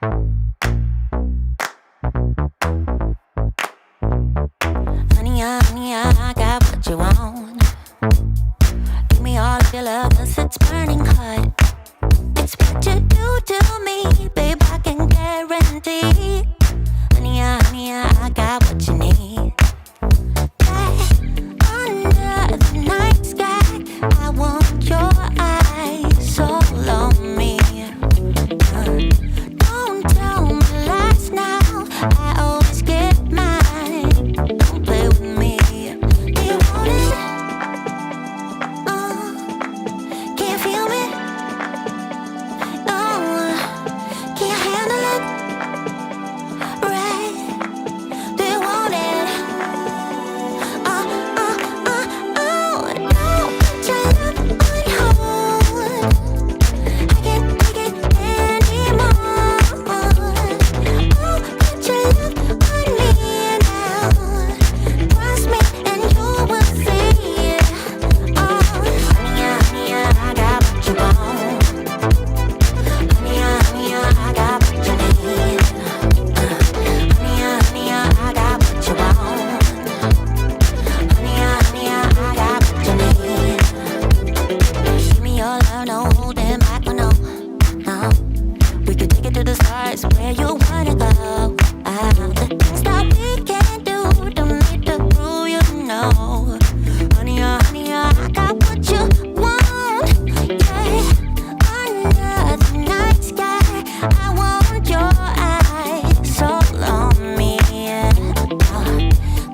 Honey, I got what you want. Give me all of your love, 'cause it's burning hot. It's what you do to me, babe, I can guarantee. Honey, I got what you need. Under the night sky, I want your eyes all on me. Don't tell me lies now, I always get mine. Don't play with me. Do you want it? Can you feel me? Can you handle it? Right? Do you want it? Don't put your love on hold. I can't take it anymore. Put your love on me now. Trust me and you will see. Honey, I got what you want. Honey, I got what you need. Honey, I got what you want. Honey, I got what you need. Give me your love, no holding back, no. We could take it to the stars, where you wanna go. The things that we can do, don't need to prove you know. Honey, I got what you want. Yeah, under the night sky, I want your eyes all on me.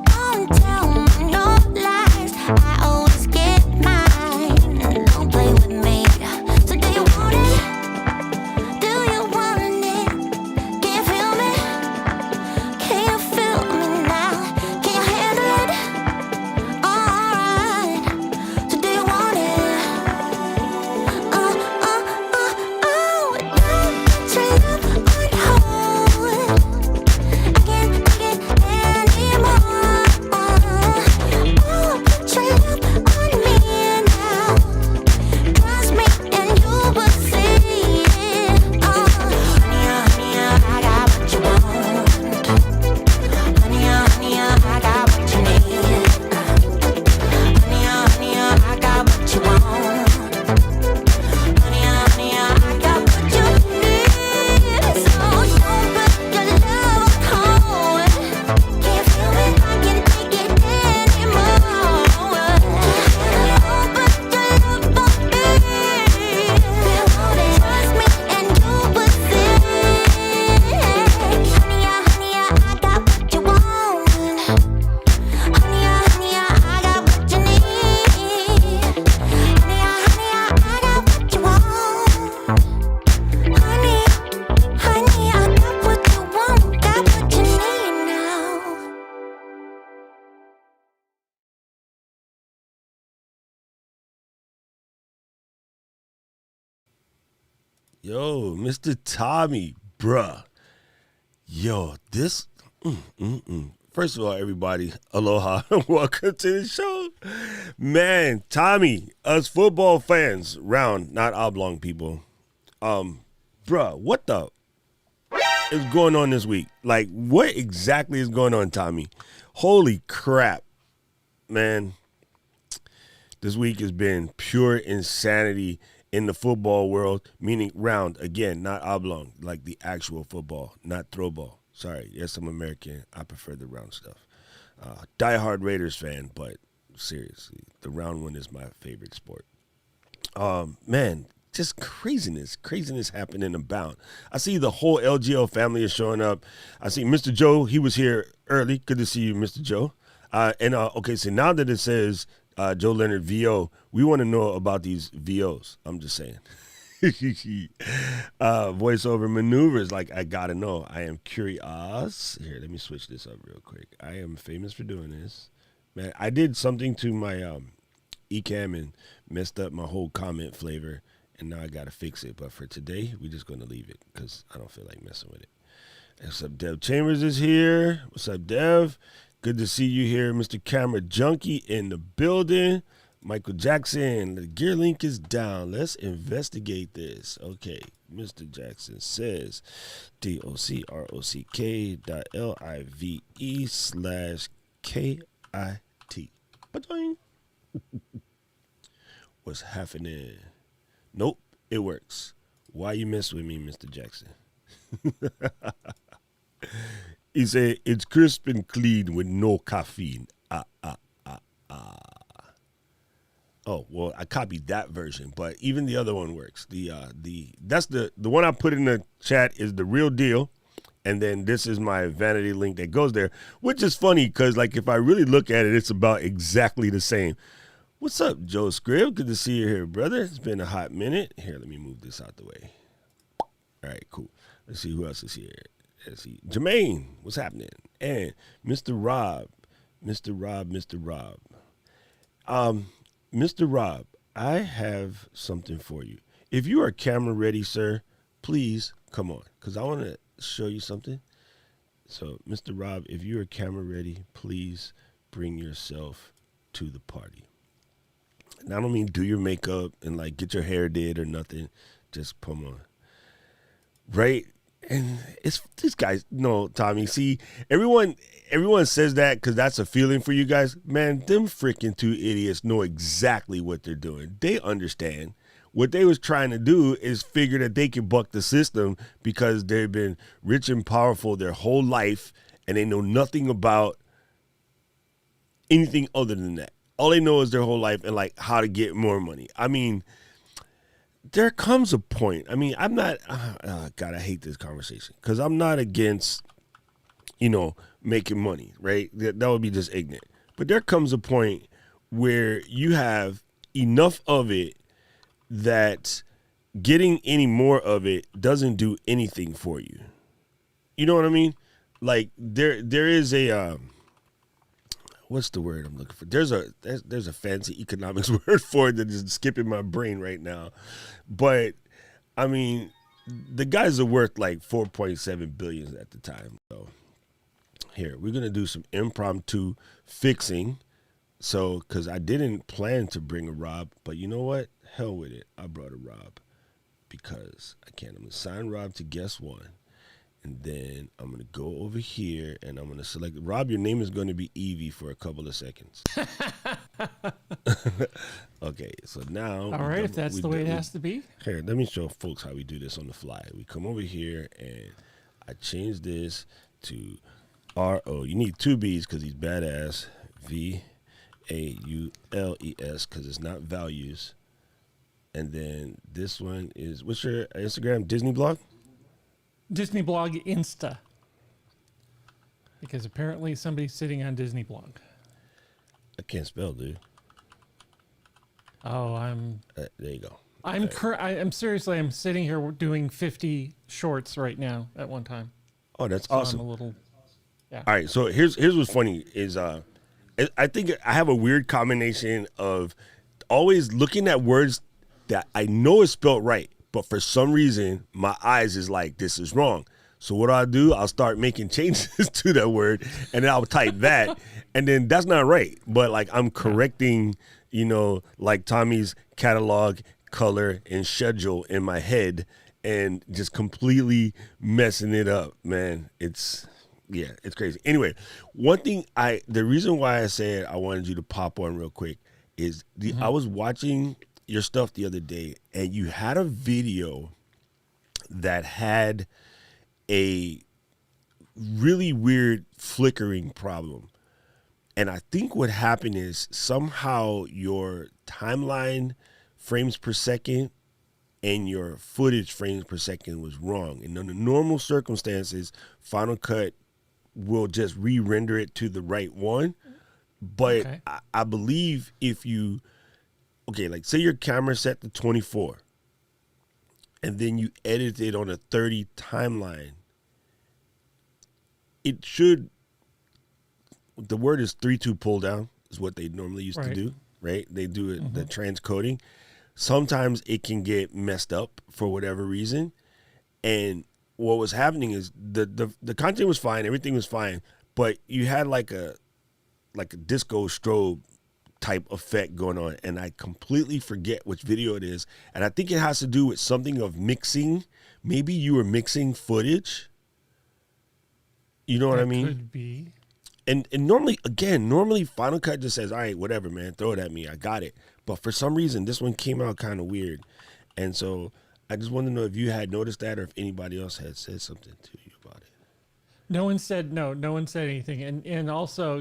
Don't tell me no lies, I always get mine. Don't play with me. So do you want it? Do you want it? Can you feel me? Can you feel me now? Can you handle it? Alright. So do you want it? Don't put your love on hold. I can't take it anymore. Put your love on me now. Trust me and you will see. Honey, I got what you want. Honey, I got what you need. Honey, I got what you want. Honey, I got what you need. So don't put your love on hold. Can you feel me? I can't take it anymore. Don't put your love on me. Trust me and you will see. Honey, I got what you want. Honey, I got what you need. Honey, I got what you want. Honey, I got what you want, got what you need now. Yo, Mr. Tommy, bruh. Yo, this. First of all, everybody, aloha. Welcome to the show. Man, Tommy, us football fans, round, not oblong people. Bruh, what the is going on this week? Like, what exactly is going on, Tommy? Holy crap, man. This week has been pure insanity in the football world, meaning round, again, not oblong, like the actual football, not throw ball. Sorry, yes, I'm American. I prefer the round stuff. Diehard Raiders fan, but seriously, the round one is my favorite sport. Man, just craziness happening abound. I see the whole LGL family is showing up. I see Mr. Joe, he was here early. Good to see you, Mr. Joe. Okay, so now that it says Joe Leonard VO, we want to know about these VOs. I'm just saying. Voiceover maneuvers, like I gotta know. I am curious. Here, let me switch this up real quick. I am famous for doing this. Man, I did something to my eCam and messed up my whole comment flavor, and now I gotta fix it. But for today, we're just gonna leave it because I don't feel like messing with it. What's up, Dev Chambers is here. What's up, Dev? Good to see you here, Mr. Camera Junkie in the building. Michael Jackson, the gear link is down. Let's investigate this. Okay, Mr. Jackson says docrock.live/KIT. Ba-doing. What's happening? Nope, it works. Why you mess with me, Mr. Jackson? He said, it's crisp and clean with no caffeine. Oh, well, I copied that version, but even the other one works. That's the one I put in the chat is the real deal. And then this is my vanity link that goes there, which is funny because, like, if I really look at it, it's about exactly the same. What's up, Joe Scribb? Good to see you here, brother. It's been a hot minute. Here, let me move this out the way. All right, cool. Let's see who else is here. Let's see. Jermaine, what's happening? And Mr. Rob. Mr. Rob, I have something for you. If you are camera ready, sir, please come on, because I want to show you something. So, Mr. Rob, if you are camera ready, please bring yourself to the party. And I don't mean do your makeup and like get your hair did or nothing. Just come on. Right? And it's these guys. No, Tommy. See, everyone says that because that's a feeling for you guys. Man, them freaking two idiots know exactly what they're doing. They understand. What they was trying to do is figure that they can buck the system because they've been rich and powerful their whole life and they know nothing about anything other than that. All they know is their whole life and like how to get more money. I mean, there comes a point. I mean, I'm not, God, I hate this conversation because I'm not against, making money, right? That would be just ignorant. But there comes a point where you have enough of it that getting any more of it doesn't do anything for you. You know what I mean? Like there is a, what's the word I'm looking for? There's a fancy economics word for it that is skipping my brain right now. But I mean, the guys are worth like 4.7 billion at the time. So here, we're going to do some impromptu fixing. So, because I didn't plan to bring a Rob, but you know what? Hell with it. I brought a Rob because I can. I'm going to sign Rob to guest one. And then I'm going to go over here and I'm going to select. Rob, your name is going to be Evie for a couple of seconds. Okay, so now. All right, if that's the way it has to be. Here, let me show folks how we do this on the fly. We come over here and I change this to R-O. You need two B's because he's badass. V-A-U-L-E-S because it's not values. And then this one is, what's your Instagram? Disney blog? Disney blog Insta. Because apparently somebody's sitting on Disney blog. I can't spell, dude. Oh, there you go. I'm seriously, I'm sitting here doing 50 shorts right now at one time. Oh, that's so awesome. I'm a little, yeah. All right, so here's what's funny is I think I have a weird combination of always looking at words that I know is spelled right, but for some reason my eyes is like, this is wrong. So what I'll do, I'll start making changes to that word and then I'll type that and then that's not right. But like I'm correcting, like Tommy's catalog, color, and schedule in my head and just completely messing it up, man. It's crazy. Anyway, the reason why I said I wanted you to pop on real quick is I was watching your stuff the other day and you had a video that had a really weird flickering problem. And I think what happened is somehow your timeline frames per second and your footage frames per second was wrong. And under normal circumstances, Final Cut will just re-render it to the right one. But okay. I believe if you, like say your camera set to 24 and then you edit it on a 30 timeline, it should, the word is 3-2 pull down is what they normally used to do, right? They do it, the transcoding. Sometimes it can get messed up for whatever reason. And what was happening is the content was fine, everything was fine, but you had like a disco strobe type effect going on, and I completely forget which video it is, and I think it has to do with something of mixing. Maybe you were mixing footage. You know what I mean? Could be. And normally Final Cut just says, all right, whatever, man, throw it at me, I got it. But for some reason, this one came out kind of weird, and so I just want to know if you had noticed that, or if anybody else had said something to you about it. No one said anything, and also,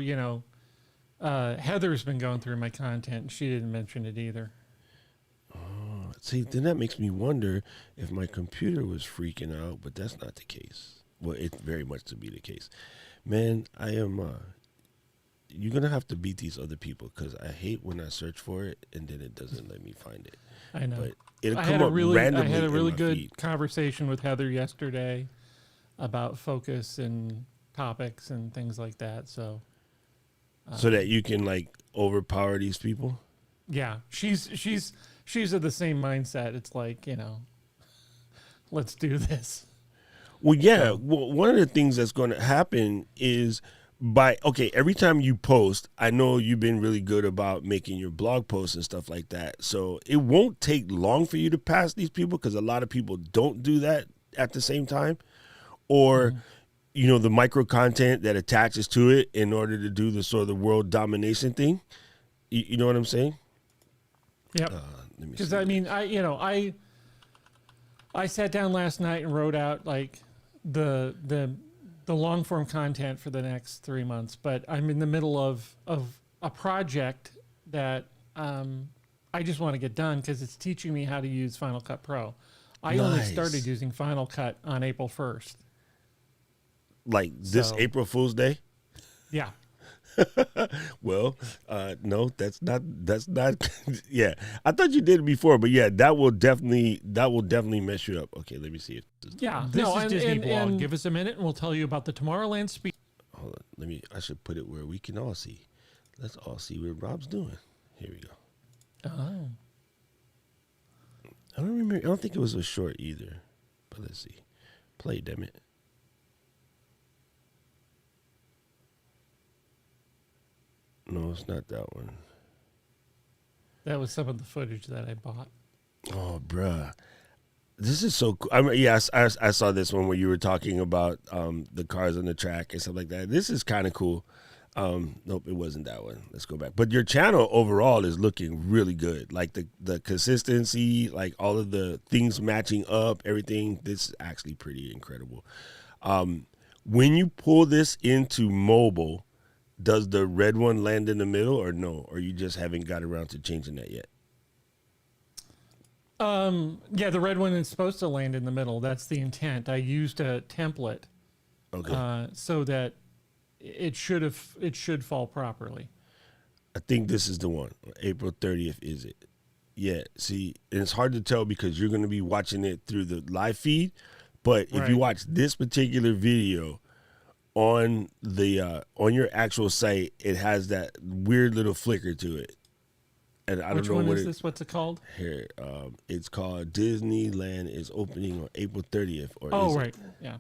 Heather's been going through my content, and she didn't mention it either. Oh, see, then that makes me wonder if my computer was freaking out, but that's not the case. Well, it's very much to be the case. Man, I am, you're going to have to beat these other people, because I hate when I search for it and then it doesn't let me find it. I know. But it'll I come had up randomly. I had a really in my good feed. conversation with Heather yesterday about focus and topics and things like that. So that you can like overpower these people. yeah, she's of the same mindset. It's like, let's do this. Well, yeah. Well, one of the things that's going to happen is every time you post, I know you've been really good about making your blog posts and stuff like that. So it won't take long for you to pass these people, because a lot of people don't do that at the same time. Or, the micro content that attaches to it in order to do the sort of the world domination thing. You know what I'm saying? Yep. Because I mean, I sat down last night and wrote out like the long form content for the next 3 months, but I'm in the middle of a project that I just want to get done because it's teaching me how to use Final Cut Pro. I only started using Final Cut on April 1st. Like this April Fool's Day? Yeah. Well, no, that's not. Yeah, I thought you did it before, but yeah, that will definitely mess you up. Okay, let me see if This is Disney Blog. Give us a minute and we'll tell you about the Tomorrowland speech. Hold on, I should put it where we can all see. Let's all see what Rob's doing. Here we go. Oh. I don't remember. I don't think it was a short either. But let's see. Play, damn it. No, it's not that one. That was some of the footage that I bought. Oh, bruh. This is so cool. I mean, yes, I saw this one where you were talking about the cars on the track and stuff like that. This is kind of cool. Nope, it wasn't that one. Let's go back. But your channel overall is looking really good. Like the consistency, like all of the things matching up, everything. This is actually pretty incredible. When you pull this into mobile, does the red one land in the middle or no? Or you just haven't got around to changing that yet? Yeah, the red one is supposed to land in the middle. That's the intent. I used a template, so that it should fall properly. I think this is the one. April 30th is it? Yeah. See, and it's hard to tell because you're going to be watching it through the live feed, but if you watch this particular video on the on your actual site, it has that weird little flicker to it. And I don't know which one what is this? What's it called? Here, it's called Disneyland is opening on April 30th. Yeah.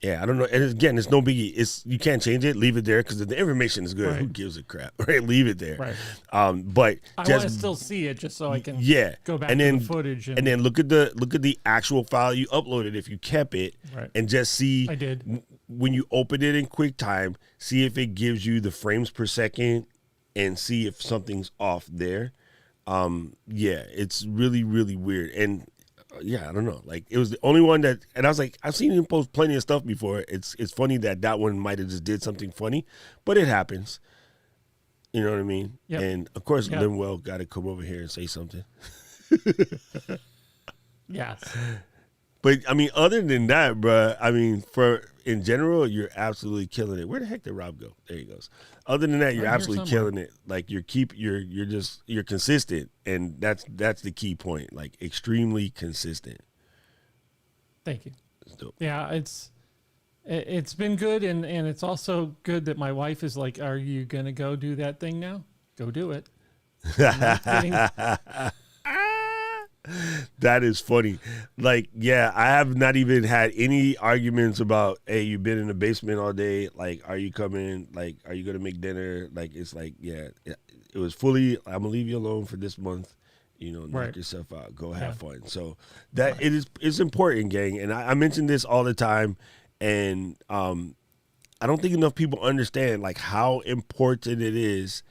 Yeah, I don't know. And again, it's no biggie. You can't change it. Leave it there because the information is good. Who gives a crap? Right? Leave it there. Right. But I want to still see it just so I can go back and to then, the footage and then look at the actual file you uploaded if you kept it, and just see. I did. When you open it in QuickTime, see if it gives you the frames per second. And see if something's off there. Yeah, it's really, really weird. And yeah, I don't know. Like it was the only one that, and I was like, I've seen him post plenty of stuff before. It's funny that one might have just did something funny, but it happens. You know what I mean? Yep. And of course, Linwell got to come over here and say something. Yes. But I mean, other than that, bro, I mean, in general, you're absolutely killing it. Where the heck did Rob go? There he goes. Other than that, you're absolutely killing it. Like you're consistent, and that's the key point. Like extremely consistent. Thank you. It's dope. Yeah, it's been good, and it's also good that my wife is like, "Are you gonna go do that thing now? Go do it." That is funny. Like, yeah, I have not even had any arguments about, hey, you've been in the basement all day. Like, are you coming? Like, are you going to make dinner? Like, it's like, yeah, it was fully. I'm gonna leave you alone for this month. You know, knock Right. yourself out. Go have fun. So that it's important, gang. And I mention this all the time, and I don't think enough people understand like how important it is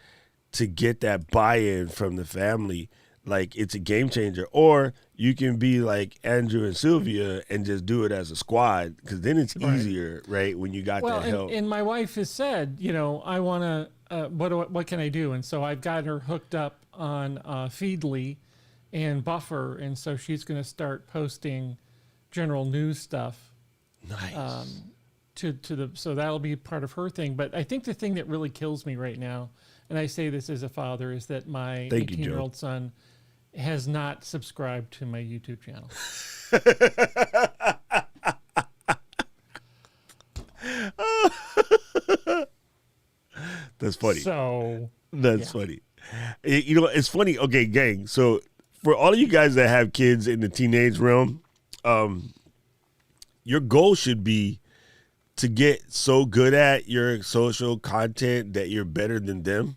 to get that buy-in from the family. Like it's a game changer. Or you can be like Andrew and Sylvia and just do it as a squad, because then it's easier, right? When you got that help. And my wife has said, you know, I want to. What can I do? And so I've got her hooked up on Feedly and Buffer, and so she's going to start posting general news stuff. Nice. So that'll be part of her thing. But I think the thing that really kills me right now, and I say this as a father, is that my 18-year-old son has not subscribed to my YouTube channel. That's funny. So that's funny. You know, it's funny. Okay, gang. So for all of you guys that have kids in the teenage realm, your goal should be to get so good at your social content that you're better than them,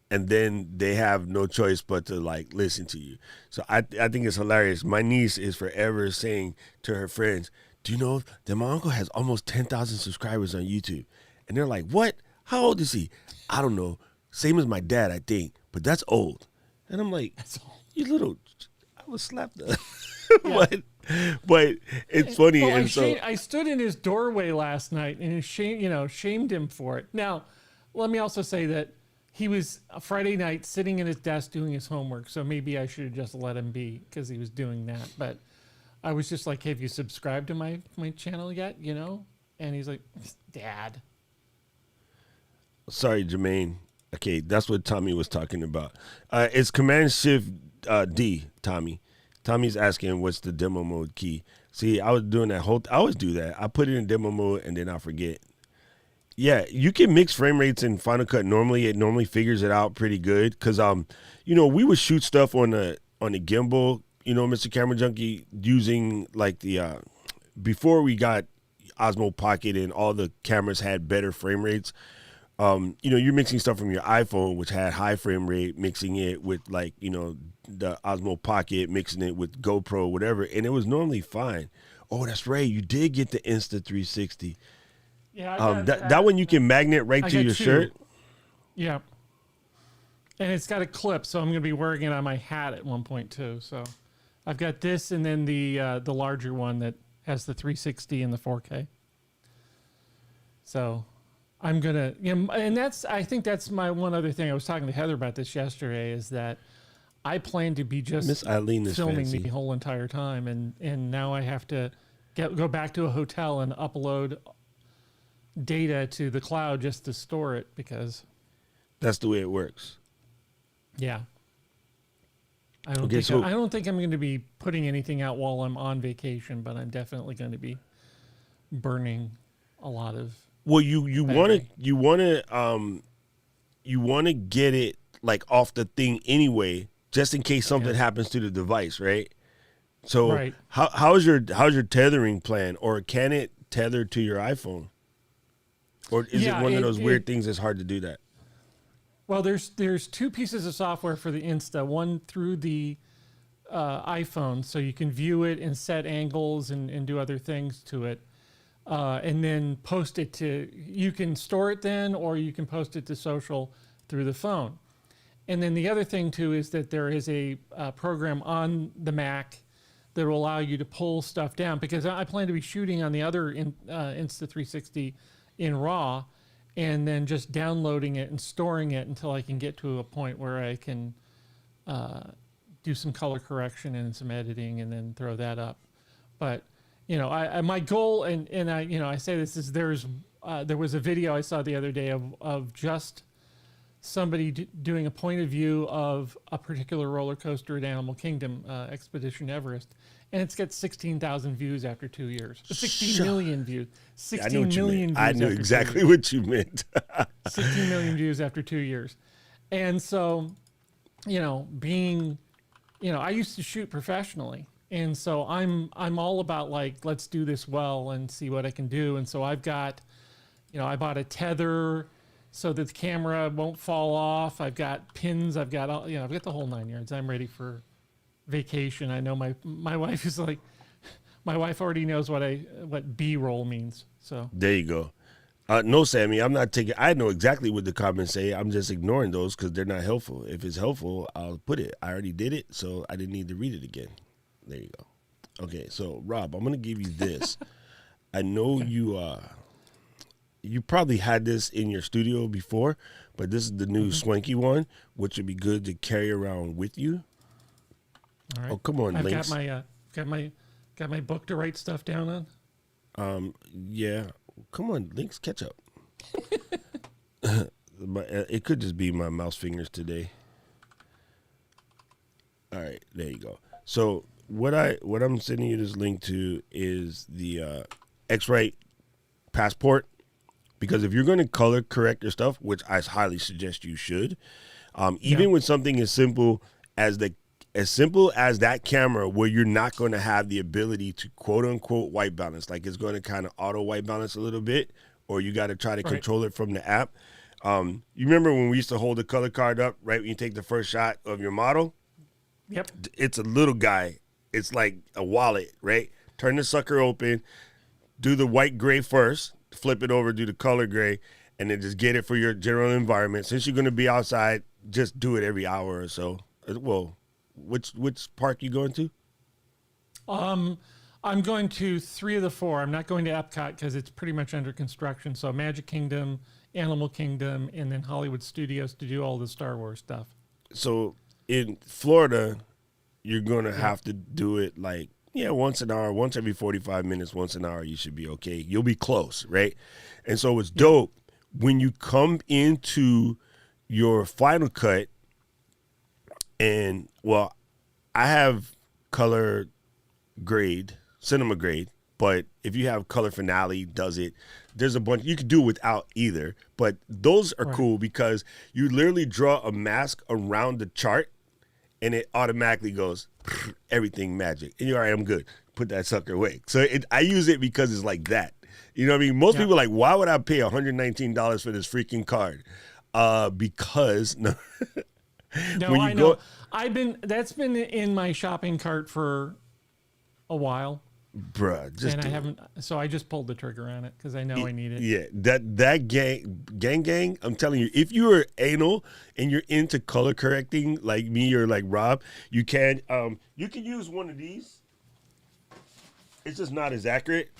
and then they have no choice but to like listen to you. So I think it's hilarious. My niece is forever saying to her friends, "Do you know that my uncle has almost 10,000 subscribers on YouTube?" And they're like, "What? How old is he?" "I don't know. Same as my dad, I think, but that's old." And I'm like, "You little," I was slapped up. But it's funny. Well, and I stood in his doorway last night and shamed him for it. Now, let me also say that he was Friday night sitting in his desk doing his homework, so maybe I should have just let him be because he was doing that. But I was just like, "Have you subscribed to my channel yet?" You know? And he's like, "Dad." Sorry, Jermaine. Okay, that's what Tommy was talking about. It's Command Shift D, Tommy. Tommy's asking what's the demo mode key. See, I was doing that I always do that. I put it in demo mode and then I forget. Yeah, you can mix frame rates in Final Cut normally. It normally figures it out pretty good because you know, we would shoot stuff on the gimbal, you know, Mr. Camera Junkie, using like the before we got Osmo Pocket and all the cameras had better frame rates. You know, you're mixing stuff from your iPhone, which had high frame rate, mixing it with like, you know, the Osmo Pocket, mixing it with GoPro, whatever, and it was normally fine. Oh, that's right. You did get the Insta 360. Yeah, that one you can magnet right to your shirt. Yeah, and it's got a clip, so I'm going to be wearing it on my hat at one point too. So I've got this, and then the larger one that has the 360 and the 4K. So I'm gonna, you know, and I think that's my one other thing. I was talking to Heather about this yesterday, is that I plan to be just Miss Eileen is filming fancy. the whole entire time, and now I have to go back to a hotel and upload data to the cloud just to store it, because That's the way it works. yeah, I don't think I'm going to be putting anything out while I'm on vacation, but I'm definitely going to be burning a lot of. Well, you want to get it like off the thing anyway, just in case something happens to the device, right? So Right. how's your tethering plan, or can it tether to your iPhone, or is it one of those weird things that's hard to do that? Well, there's two pieces of software for the Insta. One through the iPhone, so you can view it and set angles and do other things to it. And then post it to, you can store it then, or you can post it to social through the phone. And then the other thing too is that there is a program on the Mac that will allow you to pull stuff down, because I plan to be shooting on the other Insta360 in RAW, and then just downloading it and storing it until I can get to a point where I can do some color correction and some editing and then throw that up. But you know, my goal, and I, you know, I say this is there was a video I saw the other day of just somebody doing a point of view of a particular roller coaster at Animal Kingdom, Expedition Everest, and it's got 16,000 views after 2 years. 16 million views. 16 million views. I knew after exactly 2 years. what you meant. 16 million views after 2 years. And so, you know, I used to shoot professionally. And so I'm all about like, let's do this well and see what I can do. And so I've got, you know, I bought a tether so that the camera won't fall off. I've got pins. I've got all, I've got the whole 9 yards. I'm ready for vacation. I know my wife is like, my wife already knows what B-roll means. So there you go. No, Sammy, I'm not taking. I know exactly what the comments say. I'm just ignoring those because they're not helpful. If it's helpful, I'll put it. I already did it, so I didn't need to read it again. There you go. Okay, so Rob, I'm gonna give you this. I know you probably had this in your studio before, but this is the new swanky one, which would be good to carry around with you. all right. Oh, come on, I've Lynx. got my book to write stuff down on. Yeah. Come on, Lynx, catch up. It could just be my mouse fingers today. All right, there you go. So what I'm sending you this link to is the X-Rite Passport, because if you're going to color correct your stuff, which I highly suggest you should, even with something as simple as that camera, where you're not going to have the ability to quote unquote white balance, like it's going to kind of auto white balance a little bit, or you got to try to control it from the app. You remember when we used to hold the color card up right when you take the first shot of your model? Yep. It's a little guy. It's like a wallet, right? Turn the sucker open, do the white gray first, flip it over, do the color gray, and then just get it for your general environment. Since you're going to be outside, just do it every hour or so. Well, which park you going to? I'm going to 3 of the 4. I'm not going to Epcot because it's pretty much under construction. So Magic Kingdom, Animal Kingdom, and then Hollywood Studios to do all the Star Wars stuff. So in Florida, you're going to have to do it like, once an hour, once every 45 minutes, once an hour, you should be okay. You'll be close, right? And so it's dope when you come into your Final Cut. And, well, I have color grade, cinema grade, but if you have color finale, does it, there's a bunch, you could do it without either, but those are cool because you literally draw a mask around the chart and it automatically goes, everything magic. And you're all right, I'm good. Put that sucker away. So I use it because it's like that. You know what I mean? Most people are like, why would I pay $119 for this freaking card? Because, no. No, I know. That's been in my shopping cart for a while. Bruh, just and I haven't, so I just pulled the trigger on it because I know I need it. Yeah, that gang, I'm telling you, if you are anal and you're into color correcting like me or like Rob, you can use one of these. It's just not as accurate.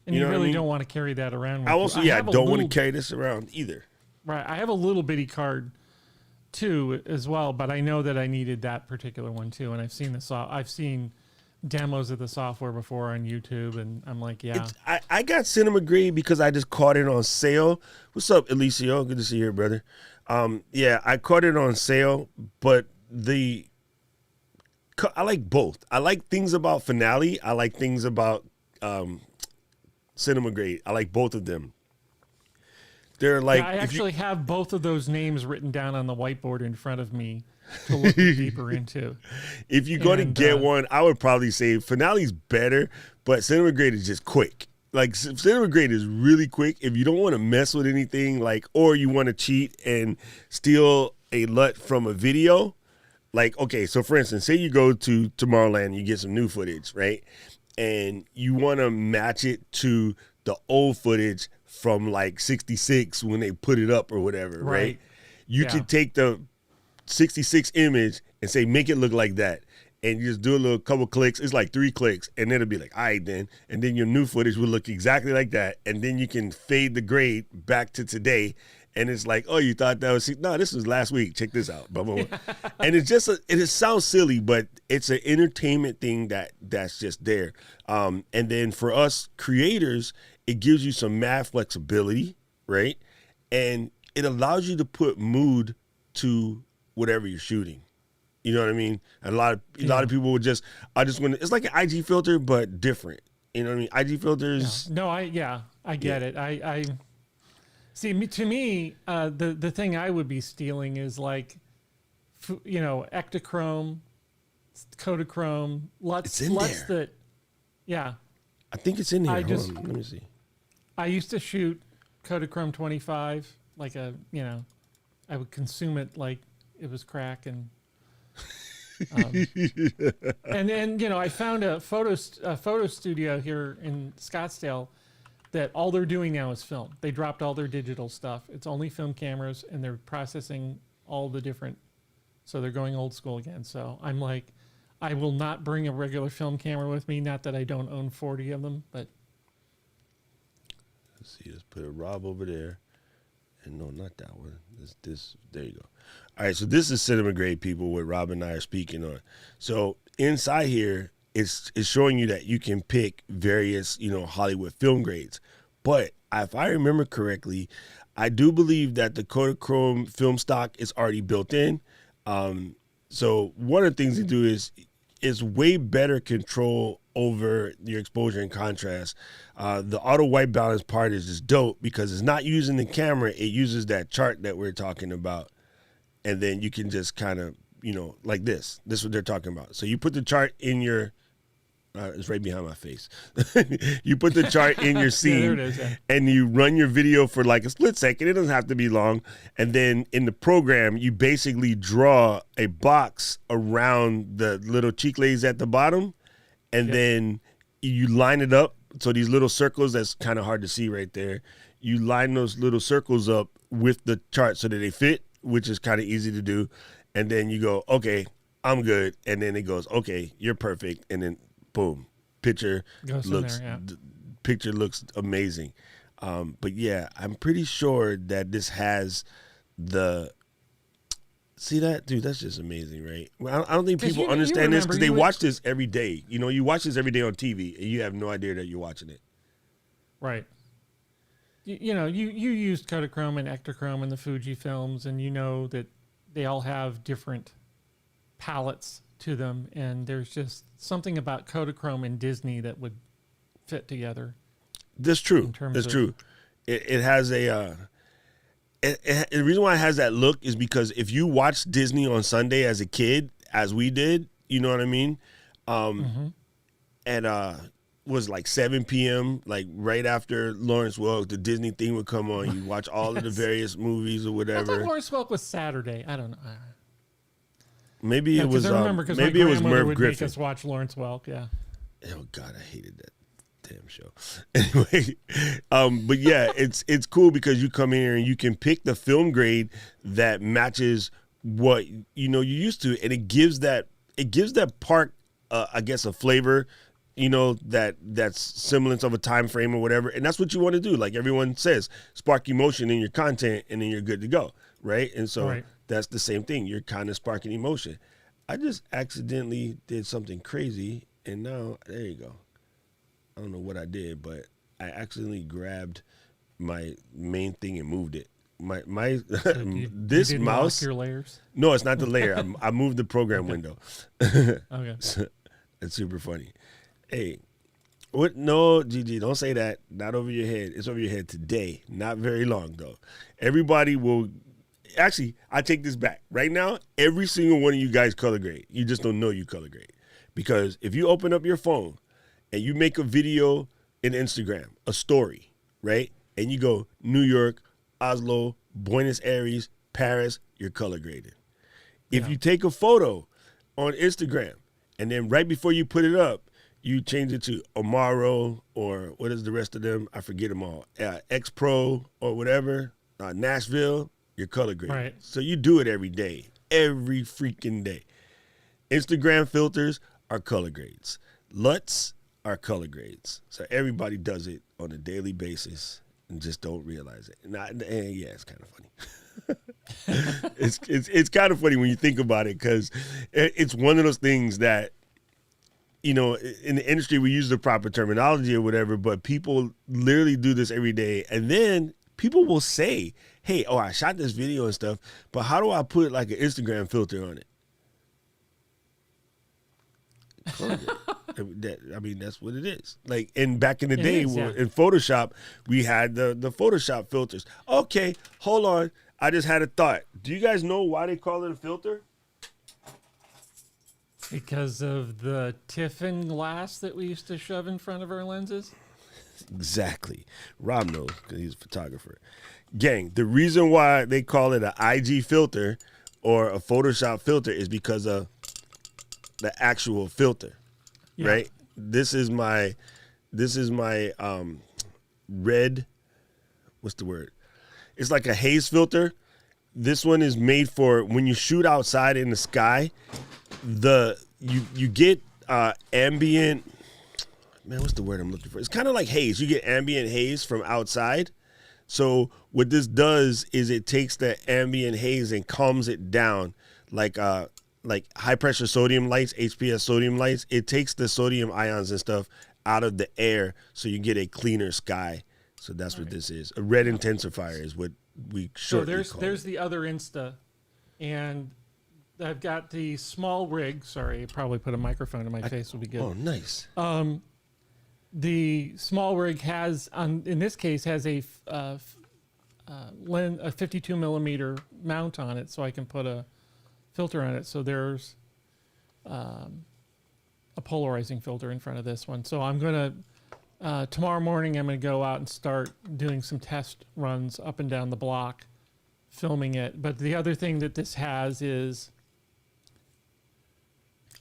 And you really don't want to carry that around with you. I also, don't want to carry this around either. Right. I have a little bitty card too as well, but I know that I needed that particular one too. And I've seen demos of the software before on YouTube, and I'm like, I got cinema grade because I just caught it on sale. What's up, Elicio? Good to see you here, brother. I caught it on sale, but I like both. I like things about Finale. I like things about cinema grade. I like both of them. They're like, I actually have both of those names written down on the whiteboard in front of me to look deeper into. If you're going to get one, I would probably say Finale's better, but cinema grade is just quick. Like, cinema grade is really quick. If you don't want to mess with anything, like, or you want to cheat and steal a LUT from a video, like, okay, so for instance, say you go to Tomorrowland, you get some new footage, right? And you want to match it to the old footage from like 66 when they put it up or whatever, right? You could take the 66 image and say, make it look like that. And you just do a couple clicks. It's like 3 clicks. And then it'll be like, all right, then. And then your new footage will look exactly like that. And then you can fade the grade back to today. And it's like, oh, you thought that was, no, this was last week. Check this out. Blah, blah, blah. And it's just, it sounds silly, but it's an entertainment thing that's just there. And then for us creators, it gives you some mad flexibility, right? And it allows you to put mood to whatever you're shooting. You know what I mean? And a lot of people would just, it's like an IG filter, but different. You know what I mean? IG filters. No, I get it. I see. To me, the thing I would be stealing is like, Ektachrome, Kodachrome, LUTs. It's in there. Yeah. I think it's in here. Hold on, let me see. I used to shoot Kodachrome 25, like I would consume it like it was crack, and and I found a photo studio here in Scottsdale that all they're doing now is film. They dropped all their digital stuff. It's only film cameras, and they're processing all the different. So they're going old school again. So I'm like, I will not bring a regular film camera with me. Not that I don't own 40 of them, but. Let's see. Let's put a Rob over there. And no, not that one. This. There you go. All right. So this is cinema grade, people, what Rob and I are speaking on. So inside here, it's showing you that you can pick various, Hollywood film grades. But if I remember correctly, I do believe that the Kodachrome film stock is already built in. So one of the things to do is way better control over your exposure and contrast. The auto white balance part is just dope because it's not using the camera. It uses that chart that we're talking about. And then you can just kind of, like this. This is what they're talking about. So you put the chart in your, it's right behind my face. You put the chart in your scene, yeah, there it is, yeah. And you run your video for like a split second. It doesn't have to be long. And then in the program, you basically draw a box around the little cheek lays at the bottom, and then you line it up. So these little circles, that's kind of hard to see right there. You line those little circles up with the chart so that they fit, which is kind of easy to do. And then you go, okay, I'm good. And then it goes, okay, you're perfect. And then boom, picture looks amazing. But yeah, I'm pretty sure that this has see that, dude, that's just amazing, right? Well, I don't think people understand this because they watch this every day. You watch this every day on TV and you have no idea that you're watching it. Right. You used Kodachrome and Ektachrome in the Fuji films, and you know that they all have different palettes to them, and there's just something about Kodachrome and Disney that would fit together. That's true. That's true. It has a the reason why it has that look is because if you watch Disney on Sunday as a kid, as we did, you know what I mean? And was like 7 p.m., like right after Lawrence Welk, the Disney thing would come on. You watch all of the various movies or whatever. I thought Lawrence Welk was Saturday. I don't know. Maybe it was. Maybe it was Merv Griffin. Make us watch Lawrence Welk. Yeah. Oh God, I hated that damn show. Anyway, but yeah, it's cool because you come in here and you can pick the film grade that matches what you used to, and it gives that park, I guess, a flavor. That's semblance of a time frame or whatever, and that's what you want to do. Like everyone says, spark emotion in your content, and then you're good to go, right? And so that's the same thing. You're kind of sparking emotion. I just accidentally did something crazy, and now there you go. I don't know what I did, but I accidentally grabbed my main thing and moved it. My this you mouse. Lock your layers? No, it's not the layer. I moved the program window. Okay. So, it's super funny. Hey, what? No, Gigi, don't say that. Not over your head. It's over your head today. Not very long, though. Everybody will. Actually, I take this back. Right now, every single one of you guys color grade. You just don't know you color grade. Because if you open up your phone and you make a video in Instagram, a story, right? And you go New York, Oslo, Buenos Aires, Paris, you're color graded. If you take a photo on Instagram and then right before you put it up, you change it to Amaro or what is the rest of them? I forget them all. X Pro or whatever, Nashville, you're color graded. Right. So you do it every day, every freaking day. Instagram filters are color grades. LUTs are color grades. So everybody does it on a daily basis and just don't realize it. And yeah, it's kind of funny. It's kind of funny when you think about it because it's one of those things that, in the industry we use the proper terminology or whatever, but people literally do this every day. And then people will say, hey, I shot this video and stuff, but how do I put like an Instagram filter on it? That's what it is. Like, and back in the day, in Photoshop, we had the Photoshop filters. Okay, hold on. I just had a thought. Do you guys know why they call it a filter? Because of the Tiffin glass that we used to shove in front of our lenses? Exactly. Rob knows because he's a photographer. Gang, the reason why they call it an IG filter or a Photoshop filter is because of the actual filter, right? This is my red, what's the word? It's like a haze filter. This one is made for when you shoot outside in the sky, you get ambient, man, what's the word I'm looking for? It's kind of like haze. You get ambient haze from outside. So what this does is it takes the ambient haze and calms it down like high pressure sodium lights, HPS sodium lights. It takes the sodium ions and stuff out of the air so you get a cleaner sky. So that's what this is. A red intensifier is what we shortly call there's it. the other Insta, and I've got the small rig. Sorry, probably put a microphone in my face would be good. Oh, nice. The small rig has, in this case, has a 52 millimeter mount on it, so I can put a filter on it. So there's a polarizing filter in front of this one. So I'm gonna tomorrow morning I'm gonna go out and start doing some test runs up and down the block, filming it. But the other thing that this has is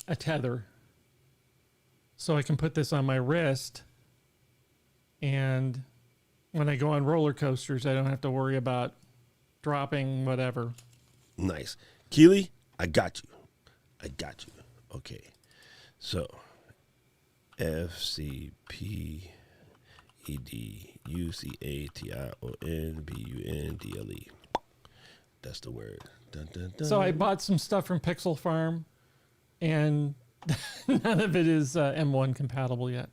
a tether. So I can put this on my wrist, and when I go on roller coasters, I don't have to worry about dropping whatever. Nice. Keely, I got you. Okay. So, FCPEDUCATIONBUNDLE. That's the word. Dun, dun, dun. So I bought some stuff from Pixel Farm, and none of it is M1 compatible yet.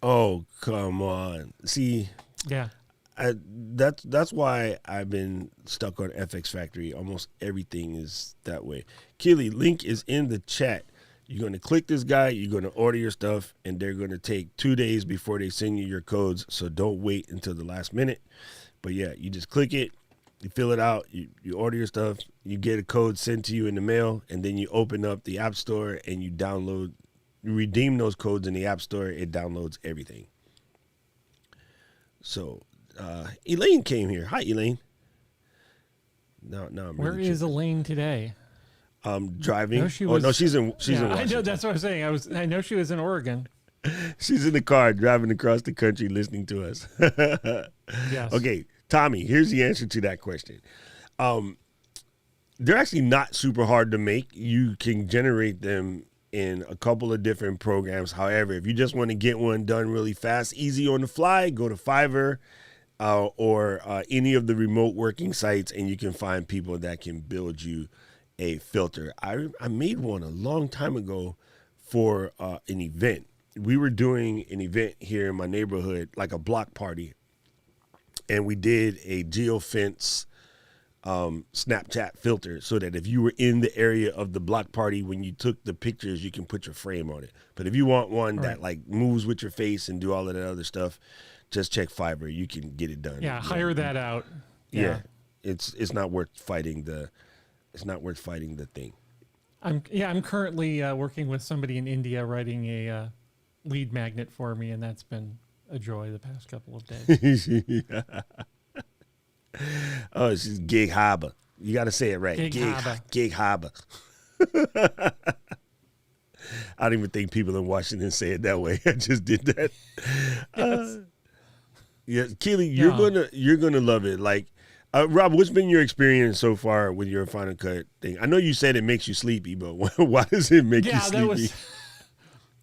Oh, come on. See, Yeah. that's why I've been stuck on FX Factory. Almost everything is that way. Keely, link is in the chat. You're going to click this guy, you're going to order your stuff, and they're going to take 2 days before they send you your codes, so don't wait until the last minute. But yeah, you just click it, you fill it out, you order your stuff, you get a code sent to you in the mail, and then you open up the App Store and you redeem those codes in the App Store. It downloads everything. So Elaine came here. Hi, Elaine. No, I'm Where really is Elaine today? driving. No, she's in Washington. I know, that's what I was saying. I know she was in Oregon. She's in the car driving across the country listening to us. Yes. Okay, Tommy, here's the answer to that question. They're actually not super hard to make. You can generate them in a couple of different programs. However, if you just want to get one done really fast, easy on the fly, go to Fiverr or any of the remote working sites, and you can find people that can build you a filter. I made one a long time ago for an event. We were doing an event here in my neighborhood, like a block party, and we did a geofence Snapchat filter so that if you were in the area of the block party when you took the pictures, you can put your frame on it. But if you want one that like moves with your face and do all of that other stuff, just check Fiverr. You can get it done. Yeah, hire that out. Yeah. It's not worth fighting the thing. I'm currently working with somebody in India writing a lead magnet for me, and that's been a joy the past couple of days. Oh, she's Gig Harbor. You got to say it right. Gig Harbor. I don't even think people in Washington say it that way. I just did that. Yes. Yeah, Keely, you're gonna love it. Like, Rob, what's been your experience so far with your Final Cut thing? I know you said it makes you sleepy, but why does it make you sleepy?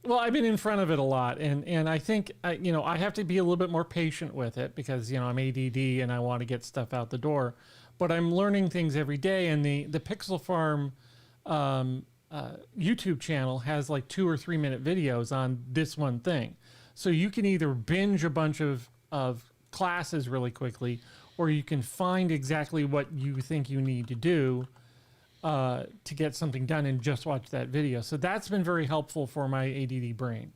Well, I've been in front of it a lot, and I think I have to be a little bit more patient with it because I'm ADD and I want to get stuff out the door. But I'm learning things every day, and the Pixel Farm YouTube channel has like 2 or 3 minute videos on this one thing, so you can either binge a bunch of classes really quickly, or you can find exactly what you think you need to do to get something done and just watch that video. So that's been very helpful for my ADD brain.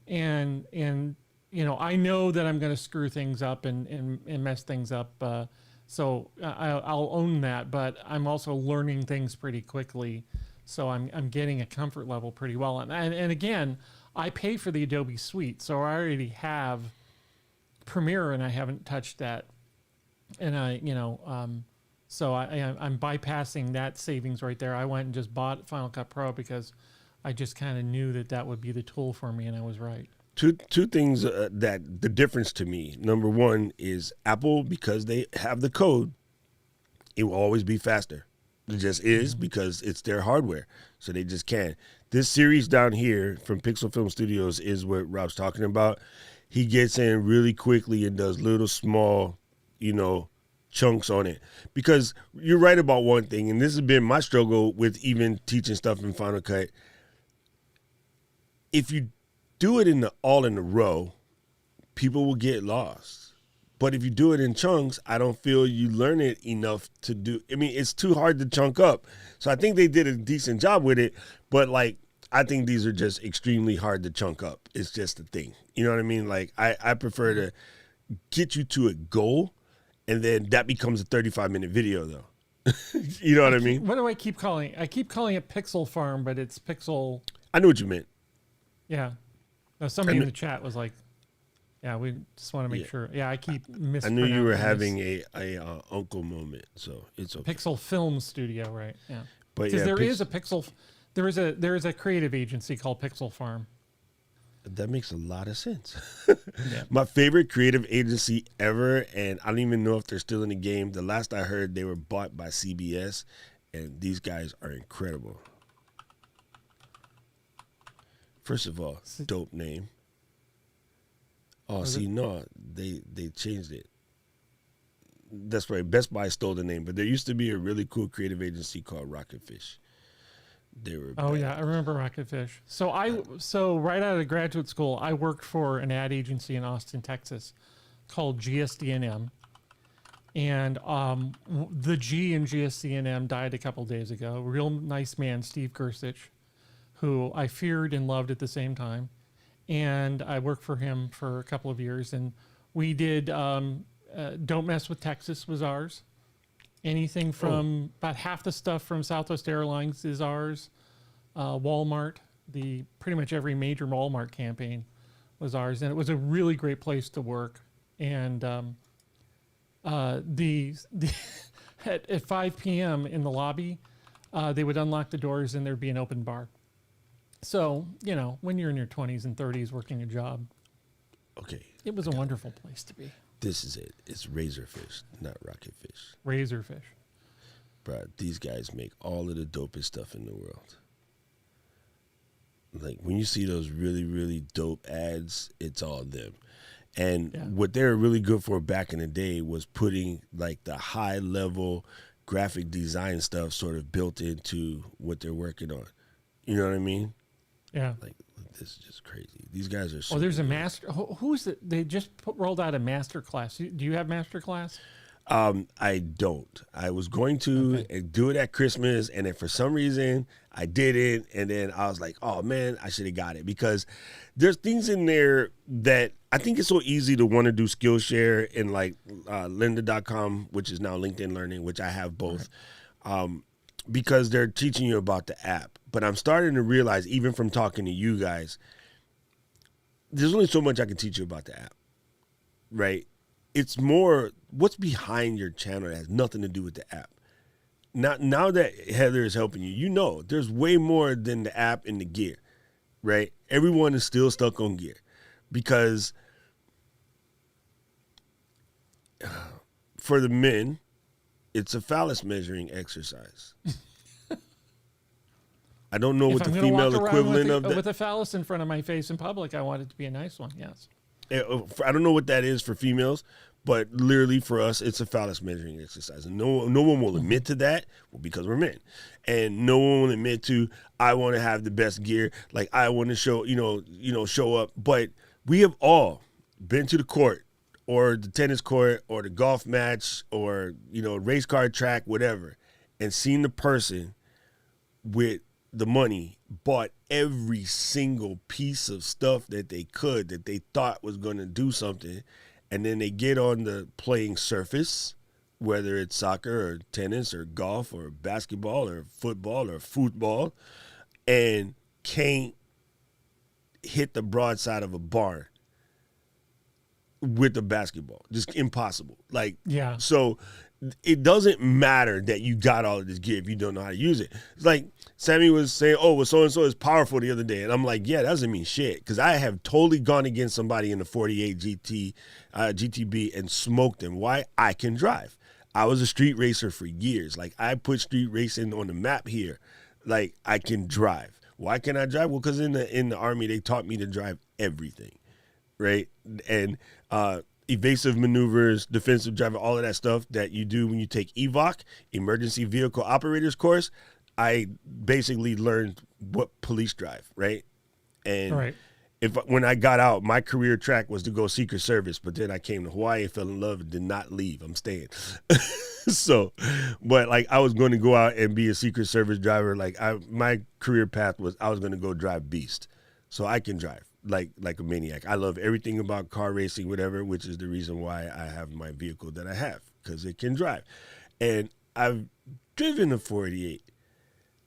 And I know that I'm going to screw things up and mess things up. So I'll own that, but I'm also learning things pretty quickly. So I'm getting a comfort level pretty well. And again, I pay for the Adobe Suite. So I already have Premiere, and I haven't touched that. And so I'm bypassing that savings right there. I went and just bought Final Cut Pro because I just kind of knew that would be the tool for me, and I was right. Two things that the difference to me. Number one is Apple, because they have the code, it will always be faster. It just is because it's their hardware, so they just can. This series down here from Pixel Film Studios is what Rob's talking about. He gets in really quickly and does little small, chunks on it. Because you're right about one thing, and this has been my struggle with even teaching stuff in Final Cut. If you do it all in a row, people will get lost. But if you do it in chunks, I don't feel you learn it enough to do. I mean, it's too hard to chunk up. So I think they did a decent job with it. But I think these are just extremely hard to chunk up. It's just a thing. You know what I mean? I prefer to get you to a goal, and then that becomes a 35-minute video, though. You know what I mean? What do I keep calling it? I keep calling it Pixel Farm, but it's Pixel. I know what you meant. Yeah. Now, somebody in the chat was like, yeah, we just want to make sure. Yeah, I keep mispronouncing. I knew you were having a uncle moment, so it's okay. Pixel Film Studio, right? Yeah. But because there is a creative agency called Pixel Farm. That makes a lot of sense. Yeah. My favorite creative agency ever, and I don't even know if they're still in the game. The last I heard, they were bought by CBS, and these guys are incredible. First of all, dope name. Oh, see, no, they changed it. That's right. Best Buy stole the name, but there used to be a really cool creative agency called Rocketfish. They were. Oh yeah, I remember Rocketfish. So right out of graduate school, I worked for an ad agency in Austin, Texas, called GSD&M, and the G in GSD&M died a couple days ago. Real nice man, Steve Gersich, who I feared and loved at the same time. And I worked for him for a couple of years, and we did Don't Mess with Texas was ours. Anything from about half the stuff from Southwest Airlines is ours. Walmart, pretty much every major Walmart campaign was ours, and it was a really great place to work. And at 5 p.m. in the lobby, they would unlock the doors and there'd be an open bar. So, when you're in your 20s and 30s working a job, okay, it was a wonderful place to be. This is it. It's Razorfish, not Rocketfish. Razorfish. Bro, these guys make all of the dopest stuff in the world. Like, when you see those really, really dope ads, it's all them. And what they were really good for back in the day was putting, the high-level graphic design stuff sort of built into what they're working on. You know what I mean? Yeah. This is just crazy. These guys are so there's a master. Who's it? They just rolled out a master class. Do you have master class? I don't. I was going to do it at Christmas, and then for some reason I didn't. And then I was like, oh man, I should have got it, because there's things in there that I think it's so easy to want to do Skillshare in lynda.com, which is now LinkedIn Learning, which I have both. Right. Because they're teaching you about the app. But I'm starting to realize, even from talking to you guys, there's only so much I can teach you about the app, right? It's more what's behind your channel that has nothing to do with the app. Now that Heather is helping you, there's way more than the app and the gear, right? Everyone is still stuck on gear because for the men, it's a phallus measuring exercise. I don't know what the female equivalent of that. With a phallus in front of my face in public, I want it to be a nice one. Yes. I don't know what that is for females, but literally for us, it's a phallus measuring exercise. And no one will admit to that, because we're men, and no one will admit to, I want to have the best gear, I want to show show up. But we have all been to the court, or the tennis court, or the golf match, or race car track, whatever, and seen the person with the money bought every single piece of stuff that they thought was going to do something, and then they get on the playing surface, whether it's soccer or tennis or golf or basketball or football, and can't hit the broadside of a barn with the basketball. Just impossible. Like, Yeah. So it doesn't matter that you got all of this gear if you don't know how to use it. It's like Sammy was saying, oh, well, so-and-so is powerful the other day. And I'm like, yeah, that doesn't mean shit. Because I have totally gone against somebody in the 48 GTB and smoked them. Why? I can drive. I was a street racer for years. Like, I put street racing on the map here. Like, I can drive. Why can I drive? Well, because in the Army, they taught me to drive everything, right? And evasive maneuvers, defensive driving, all of that stuff that you do when you take EVOC, Emergency Vehicle Operators course. I basically learned what police drive, right? And Right. when I got out, my career track was to go Secret Service, but then I came to Hawaii and fell in love and did not leave. I'm staying. So, but like I was going to go out and be a Secret Service driver. Like my career path was I was going to go drive Beast, so I can drive like a maniac. I love everything about car racing, whatever, which is the reason why I have my vehicle that I have because it can drive, and I've driven a 488,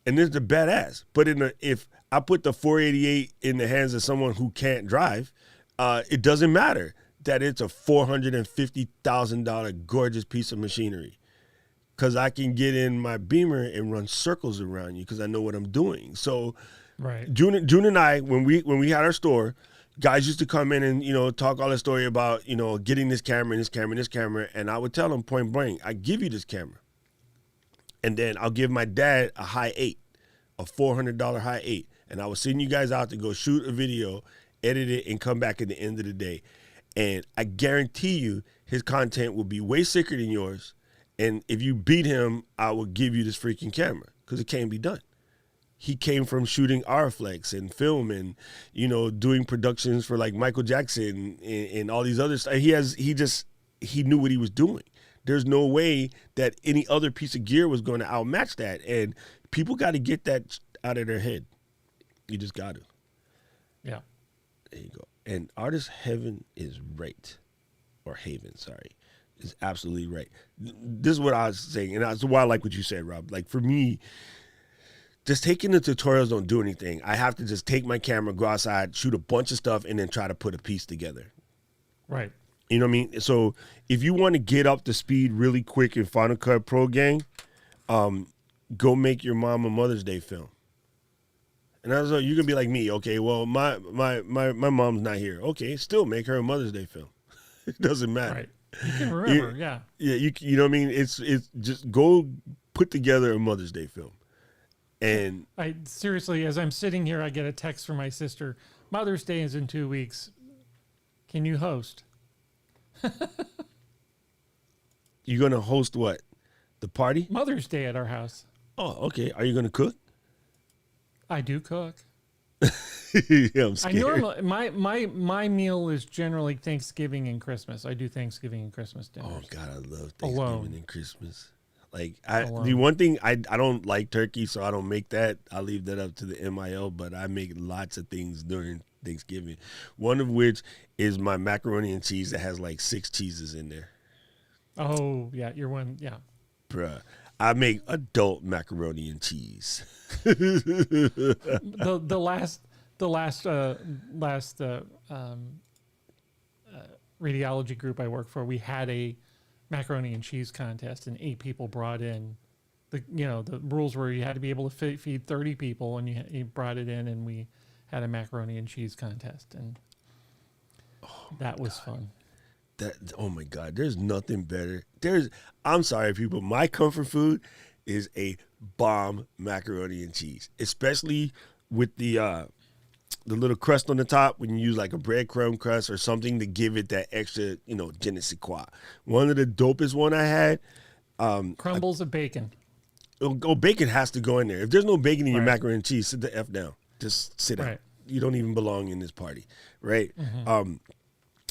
and it's a badass. But if I put the 488 in the hands of someone who can't drive, it doesn't matter that it's a $450,000 gorgeous piece of machinery. Because I can get in my Beamer and run circles around you because I know what I'm doing. So, Right. June and I, when we had our store, guys used to come in and talk all the story about getting this camera and this camera and this camera, and I would tell them point blank, I give you this camera, and then I'll give my dad a high 8, a $400 high 8, and I will send you guys out to go shoot a video, edit it, and come back at the end of the day, and I guarantee you his content will be way sicker than yours. And if you beat him, I will give you this freaking camera because it can't be done. He came from shooting Arflex and film and, doing productions for like Michael Jackson and all these other stuff. He knew what he was doing. There's no way that any other piece of gear was going to outmatch that. And people got to get that out of their head. You just got to. Yeah. There you go. And Artist Heaven is right. Or Haven, sorry. Is absolutely right. This is what I was saying, and that's why I like what you said, Rob. Like for me, just taking the tutorials don't do anything. I have to just take my camera, go outside, shoot a bunch of stuff, and then try to put a piece together. Right. You know what I mean? So if you want to get up to speed really quick in Final Cut Pro gang, go make your mom a Mother's Day film. And I was like, you can be like me, okay? Well, my mom's not here. Okay, still make her a Mother's Day film. It doesn't matter. Right. You can remember, yeah. Yeah, you know what I mean? It's just go put together a Mother's Day film. And I seriously, as I'm sitting here, I get a text from my sister. Mother's Day is in 2 weeks. Can you host? you're going to host what? The party? Mother's Day at our house. Oh, okay. Are you going to cook? I do cook. Yeah, I'm I scared. normally my meal is generally Thanksgiving and Christmas. I do Thanksgiving and Christmas dinners. Oh God, I love Thanksgiving Alone. and Christmas. Like Alone. the one thing I don't like turkey, so I don't make that. I leave that up to the MIL, but I make lots of things during Thanksgiving. One of which is my macaroni and cheese that has like 6 cheeses in there. Oh yeah, you're one. Yeah. Bruh. I make adult macaroni and cheese. The last radiology group I worked for, we had a macaroni and cheese contest, and 8 people brought in. The rules were you had to be able to feed 30 people, and you brought it in, and we had a macaroni and cheese contest, and that was fun. Oh my God, there's nothing better. I'm sorry, people. My comfort food is a bomb macaroni and cheese, especially with the little crust on the top when you use like a breadcrumb crust or something to give it that extra, je ne sais quoi. One of the dopest one I had. Crumbles of bacon. Bacon has to go in there. If there's no bacon in your Right. macaroni and cheese, sit the F down. Just sit down. Right. You don't even belong in this party, right? Mm-hmm.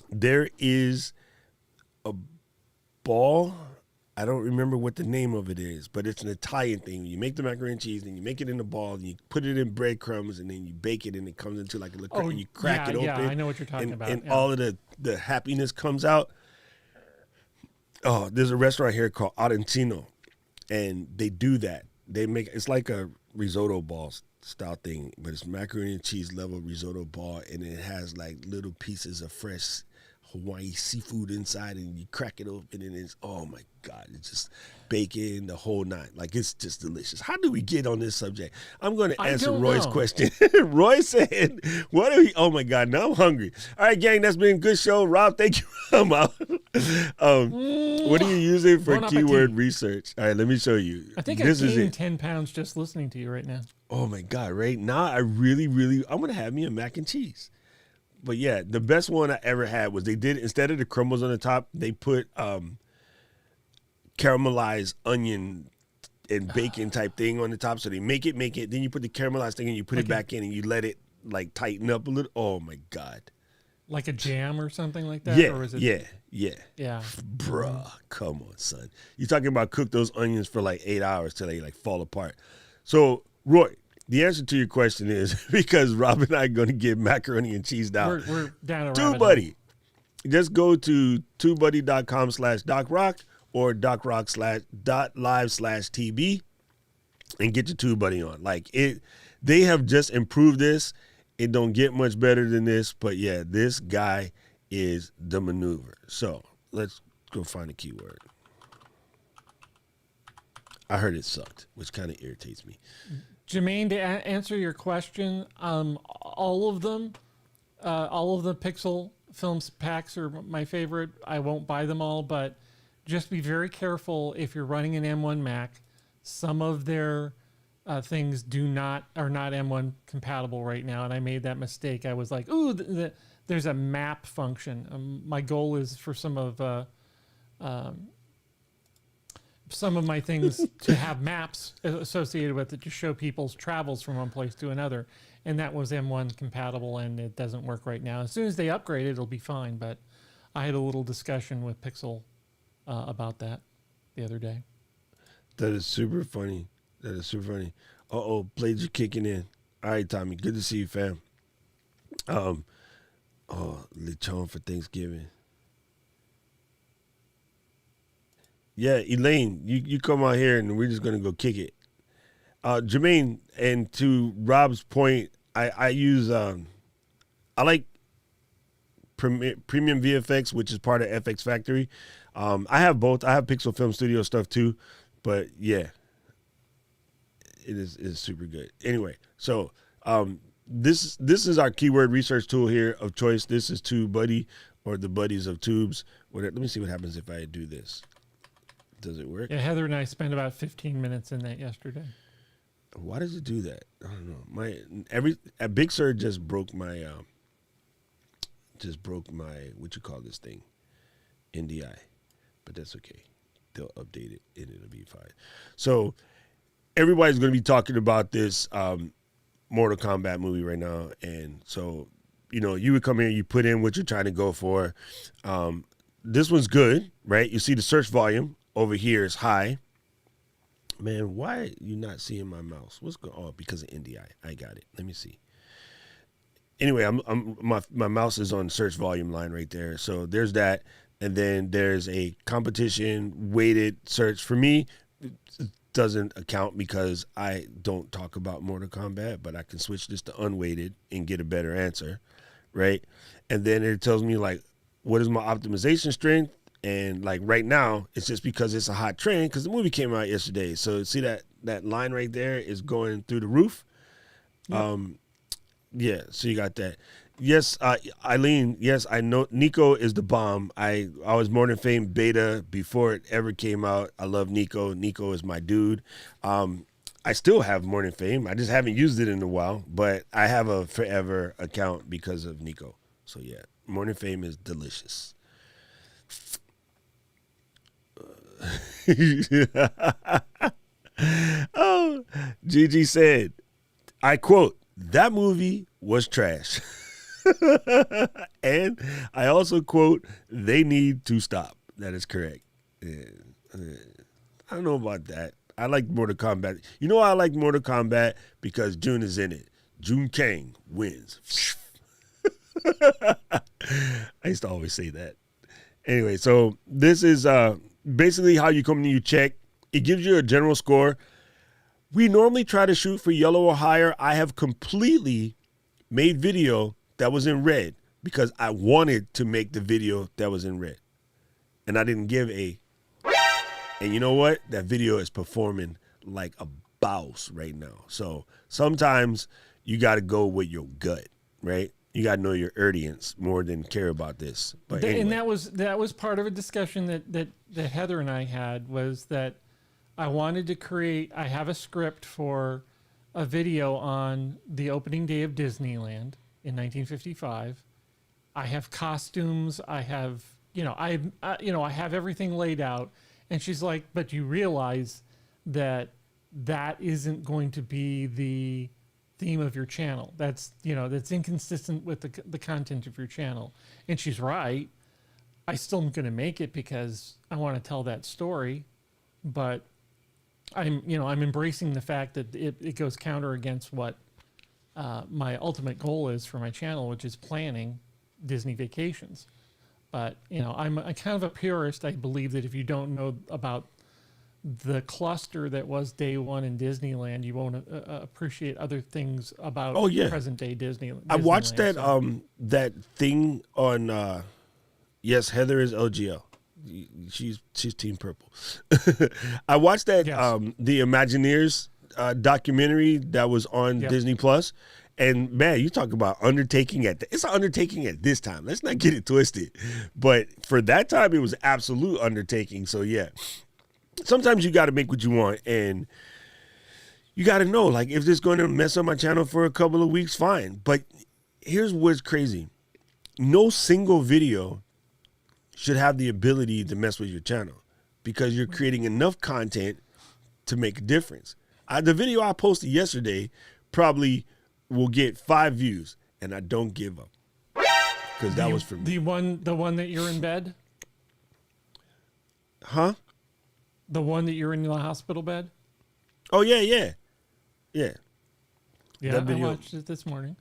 There is a ball. I don't remember what the name of it is, but it's an Italian thing. You make the macaroni and cheese, and you make it in a ball, and you put it in breadcrumbs, and then you bake it, and it comes into like a liquid, and you crack it open. Yeah, I know what you're talking about. And Yeah. all of the happiness comes out. Oh, there's a restaurant here called Argentino, and they do that. It's like a risotto ball style thing, but it's macaroni and cheese level risotto ball, and it has like little pieces of fresh Hawaii seafood inside, and you crack it open, and it's, oh my God, it's just bacon, the whole nine. Like, it's just delicious. How do we get on this subject? I'm going to answer Roy's question. Roy said, what are we, oh my God, now I'm hungry. All right, gang, that's been a good show. Rob, thank you. I'm out. What are you using for keyword research? All right, let me show you. I think I've gained 10 pounds just listening to you right now. Oh my God, right? Now I really, I'm going to have me a mac and cheese. But yeah, the best one I ever had was they did, instead of the crumbles on the top, they put caramelized onion and bacon type thing on the top. So they make it, then you put the caramelized thing and you put it back in and you let it like tighten up a little. Oh my God. Like a jam or something like that? Yeah, or is it... yeah. Bruh, come on, son. You're talking about cook those onions for like 8 hours till they like fall apart. So, Roy, the answer to your question is because Rob and I are going to get macaroni and cheese down. We're down a TubeBuddy. Just go to tubebuddy.com/DocRock or docrock.live/TB and get your TubeBuddy on. Like, they have just improved this. It don't get much better than this, but yeah, this guy is the maneuver. So let's go find a keyword. I heard it sucked, which kind of irritates me. Jermaine, to answer your question, all of them, all of the Pixel Films packs are my favorite. I won't buy them all, but just be very careful if you're running an M1 Mac. Some of their things are not M1 compatible right now, and I made that mistake. I was like, ooh, there's a map function. My goal is for some of my things to have maps associated with it to show people's travels from one place to another, and that was M1 compatible, and it doesn't work right now. As soon as they upgrade it, it'll be fine, but I had a little discussion with Pixel about that the other day. That is super funny. Blades are kicking in. All right, Tommy. Good to see you, fam. Lechon for Thanksgiving. Yeah, Elaine, you come out here and we're just gonna go kick it. Jermaine, and to Rob's point, I use I like Premium VFX, which is part of FX Factory. I have both. I have Pixel Film Studio stuff too, but yeah. It is super good. Anyway, so this is our keyword research tool here of choice. This is TubeBuddy, or the buddies of tubes. Let me see what happens if I do this. Does it work? Yeah, Heather and I spent about 15 minutes in that yesterday. Why does it do that? I don't know. Big Sur just broke my what you call this thing, NDI, but that's okay. They'll update it and it'll be fine. So. Everybody's going to be talking about this Mortal Kombat movie right now. And so, you would come here, you put in what you're trying to go for. This one's good, right? You see the search volume over here is high. Man, why are you not seeing my mouse? What's going on? Oh, because of NDI. I got it. Let me see. Anyway, my mouse is on search volume line right there. So there's that. And then there's a competition weighted search. For me, doesn't account because I don't talk about Mortal Kombat, but I can switch this to unweighted and get a better answer, right? And then it tells me like, what is my optimization strength? And like right now, it's just because it's a hot trend because the movie came out yesterday. So see that line right there is going through the roof. Yep. Yeah, so you got that. Yes, Eileen, yes, I know Nico is the bomb. I was Morning Fame beta before it ever came out. I love Nico. Nico is my dude. I still have Morning Fame. I just haven't used it in a while, but I have a forever account because of Nico. So yeah, Morning Fame is delicious. Oh, Gigi said, I quote, "That movie was trash." And I also quote, "They need to stop." That is correct. I don't know about that. I like Mortal Kombat. You know why I like Mortal Kombat? Because Jun is in it. Jun Kang wins. I used to always say that. Anyway, so this is basically how you come and you check. It gives you a general score. We normally try to shoot for yellow or higher. I have completely made video that was in red because I wanted to make the video that was in red. And I didn't give a. And you know what? That video is performing like a boss right now. So sometimes you got to go with your gut, right? You got to know your audience more than care about this. But anyway. And that was part of a discussion that Heather and I had, was that I wanted to create. I have a script for a video on the opening day of Disneyland in 1955. I have costumes. I have, I have everything laid out. And she's like, but you realize that isn't going to be the theme of your channel. That's inconsistent with the content of your channel. And she's right. I still am going to make it because I want to tell that story, but I'm embracing the fact that it goes counter against what my ultimate goal is for my channel, which is planning Disney vacations. But, I'm a kind of a purist. I believe that if you don't know about the cluster that was day one in Disneyland, you won't appreciate other things about present day Disneyland. I watched that that thing on yes, Heather is LGL. She's Team Purple. I watched that the Imagineers documentary that was on Disney Plus. And man, you talk about undertaking it's an undertaking at this time. Let's not get it twisted. But for that time, it was an absolute undertaking. So yeah, sometimes you got to make what you want, and you got to know, like, if this is going to mess up my channel for a couple of weeks, fine. But here's what's crazy: no single video should have the ability to mess with your channel, because you're creating enough content to make a difference. The video I posted yesterday probably will get 5 views, and I don't give up, because that was for me. The one that you're in bed? Huh? The one that you're in the hospital bed? Oh yeah. Yeah, that video, I watched it this morning.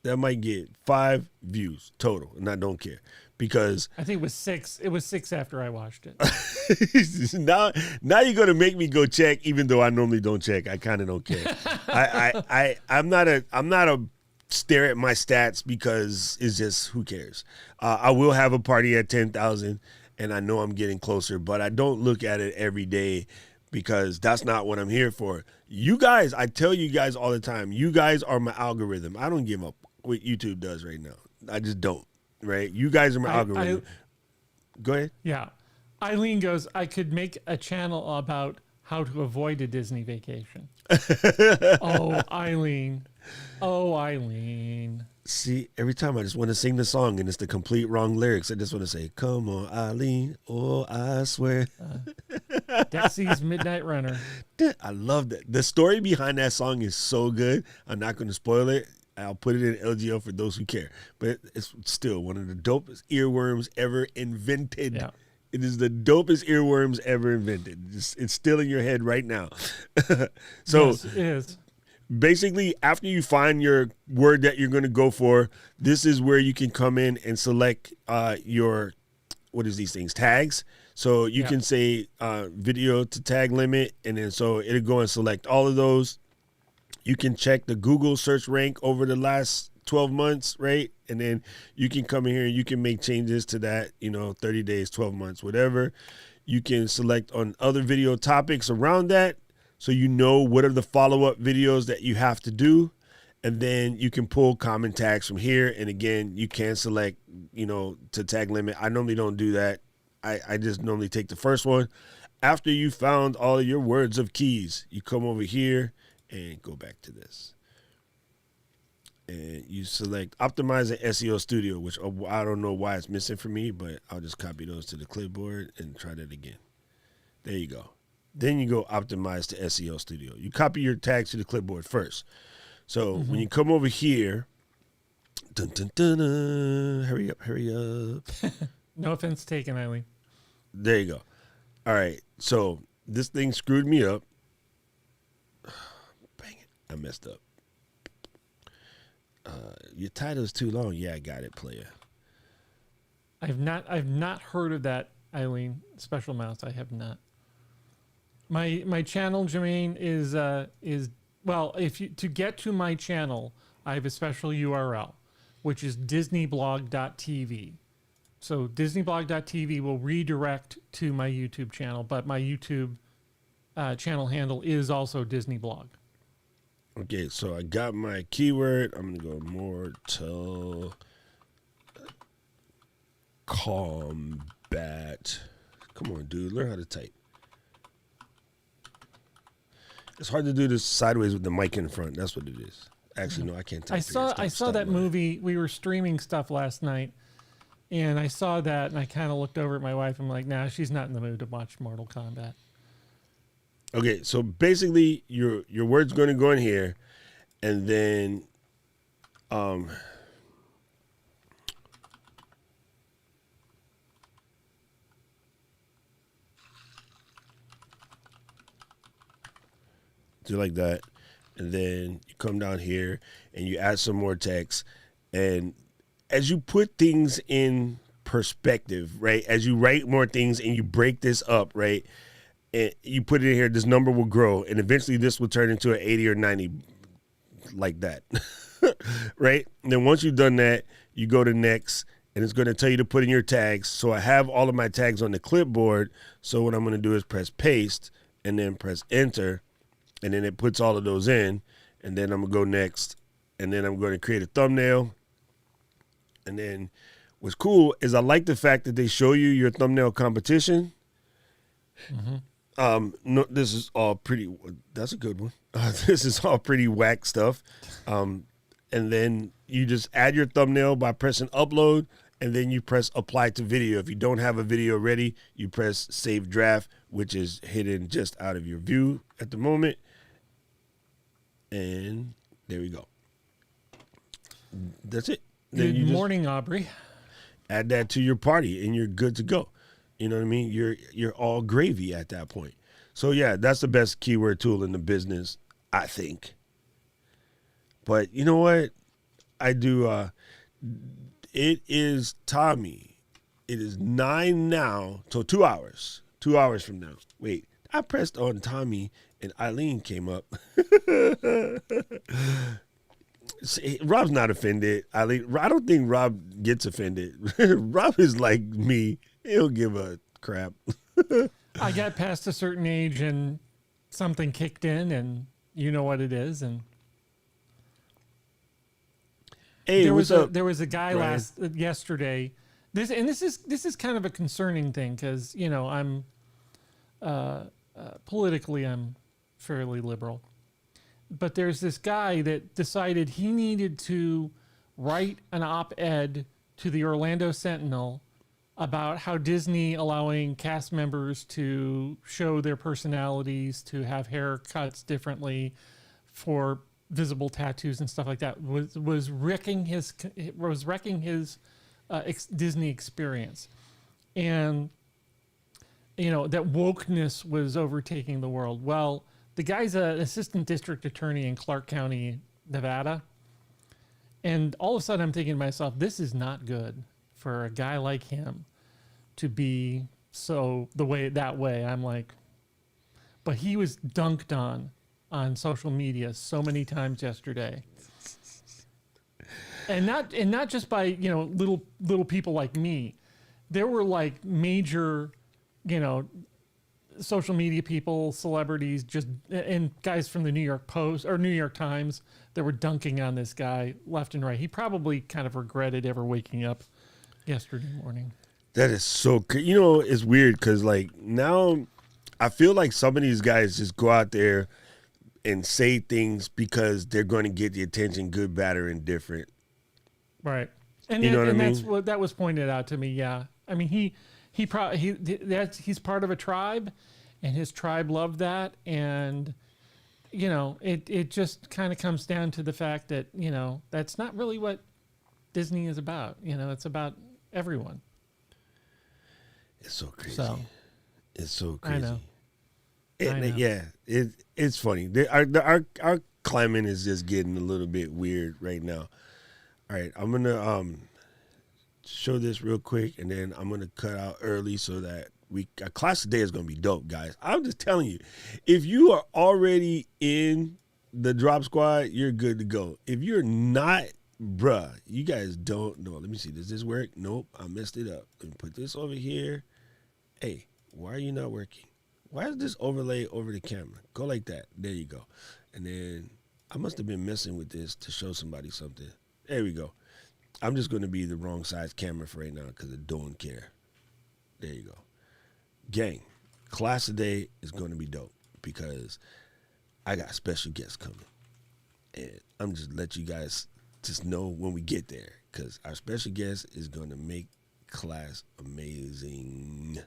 That might get 5 views total, and I don't care, because I think it was 6. It was 6 after I watched it. now you're gonna make me go check, even though I normally don't check. I kind of don't care. I'm not a stare at my stats, because it's just, who cares? I will have a party at 10,000, and I know I'm getting closer, but I don't look at it every day, because that's not what I'm here for. You guys, I tell you guys all the time, you guys are my algorithm. I don't give up what YouTube does right now. I just don't. Right? You guys are my algorithm. Go ahead. Yeah. Eileen goes, I could make a channel about how to avoid a Disney vacation. Oh, Eileen. See, every time I just want to sing the song, and it's the complete wrong lyrics. I just want to say, come on, Eileen. Oh, I swear. Dexy's Midnight Runner. I love that. The story behind that song is so good. I'm not going to spoil it. I'll put it in LGL for those who care. But it's still one of the dopest earworms ever invented. Yeah. It is the dopest earworms ever invented. It's still in your head right now. So yes, it is. Basically, after you find your word that you're going to go for, this is where you can come in and select your, what is these things, tags. So you can say video to tag limit, and then so it'll go and select all of those. You can check the Google search rank over the last 12 months, right? And then you can come in here and you can make changes to that, 30 days, 12 months, whatever. You can select on other video topics around that, so you know what are the follow-up videos that you have to do. And then you can pull common tags from here. And again, you can select, to tag limit. I normally don't do that. I just normally take the first one. After you found all of your words of keys, you come over here and go back to this. And you select Optimize and SEO Studio, which I don't know why it's missing for me, but I'll just copy those to the clipboard and try that again. There you go. Then you go Optimize to SEO Studio. You copy your tags to the clipboard first. So when you come over here, dun, dun, dun, dun, hurry up. No offense taken, Eileen. There you go. All right. So this thing screwed me up. Bang it. I messed up. Your title's too long. Yeah, I got it, player. I've not heard of that, Eileen. Special Mouse. I have not. My channel, Jermaine, is well, if you to get to my channel, I have a special URL, which is disneyblog.tv. So disneyblog.tv will redirect to my YouTube channel, but my YouTube channel handle is also Disneyblog. Okay, so I got my keyword. I'm going to go Mortal Kombat. Come on, dude. Learn how to type. It's hard to do this sideways with the mic in front. That's what it is. Actually, no, I can't type. I saw that movie. We were streaming stuff last night, and I saw that, and I kind of looked over at my wife. I'm like, nah, she's not in the mood to watch Mortal Kombat. Okay, so basically, your word's going to go in here, and then, do like that, and then you come down here and you add some more text, and as you put things in perspective, right? As you write more things and you break this up, right? And you put it in here, this number will grow, and eventually this will turn into an 80 or 90, like that, right? And then once you've done that, you go to next, and it's going to tell you to put in your tags. So I have all of my tags on the clipboard. So what I'm going to do is press paste and then press enter, and then it puts all of those in, and then I'm going to go next, and then I'm going to create a thumbnail. And then what's cool is I like the fact that they show you your thumbnail competition. Mm-hmm. No, this is all pretty. That's a good one. This is all pretty whack stuff. And then you just add your thumbnail by pressing upload, and then you press apply to video. If you don't have a video ready, you press save draft, which is hidden just out of your view at the moment. And there we go. That's it. Then Good morning, Aubrey. Add that to your party, and you're good to go. You know what I mean? You're all gravy at that point. So yeah, that's the best keyword tool in the business, I think. But you know what? I do. It is Tommy. It is 9 now, so 2 hours. 2 hours from now. Wait, I pressed on Tommy, and Eileen came up. See, Rob's not offended. Eileen, I don't think Rob gets offended. Rob is like me. He'll give a crap. I got past a certain age and something kicked in, and you know what it is. And hey, there what's was up, there was a guy Brian? yesterday. This is kind of a concerning thing because I'm politically I'm fairly liberal, but there's this guy that decided he needed to write an op-ed to the Orlando Sentinel about how Disney allowing cast members to show their personalities, to have haircuts differently, for visible tattoos and stuff like that was wrecking his Disney experience, and that wokeness was overtaking the world. Well, the guy's an assistant district attorney in Clark County, Nevada, and all of a sudden I'm thinking to myself, this is not good for a guy like him to be that way. I'm like, but he was dunked on social media so many times yesterday, and not just by little people like me. There were like major social media people, celebrities, and guys from the New York Post or New York Times that were dunking on this guy left and right. He probably kind of regretted ever waking up yesterday morning. That is so, it's weird because like now I feel like some of these guys just go out there and say things because they're going to get the attention, good, bad, or indifferent. Right. And that's what that was pointed out to me. Yeah. I mean, he's part of a tribe, and his tribe loved that. And, it just kind of comes down to the fact that, that's not really what Disney is about. It's about everyone. It's so crazy. It's so I crazy. know. I know. Yeah, it's funny. Our climate is just getting a little bit weird right now. All right, I'm gonna show this real quick, and then I'm gonna cut out early so that our class today is gonna be dope, guys. I'm just telling you, if you are already in the Drop Squad, you're good to go. If you're not bruh, you guys don't know. Let me see. Does this work? Nope. I messed it up. Let me put this over here. Hey, why are you not working? Why is this overlay over the camera? Go like that. There you go. And then I must have been messing with this to show somebody something. There we go. I'm just going to be the wrong size camera for right now because I don't care. There you go. Gang, class today is going to be dope because I got special guests coming. And I'm just let you guys just know when we get there because our special guest is going to make class amazing.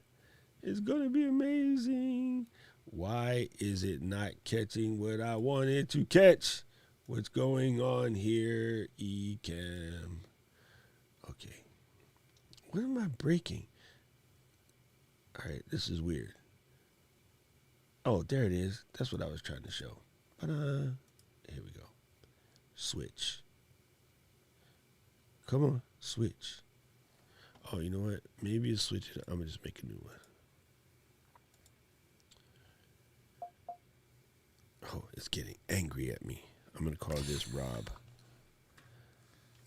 It's going to be amazing. Why is it not catching what I wanted to catch? What's going on here, Ecamm? Okay. What am I breaking? All right, this is weird. Oh, there it is. That's what I was trying to show. But here we go. Switch. Come on, switch. Oh, you know what? Maybe it's switching. I'm going to just make a new one. Oh, it's getting angry at me. I'm going to call this Rob.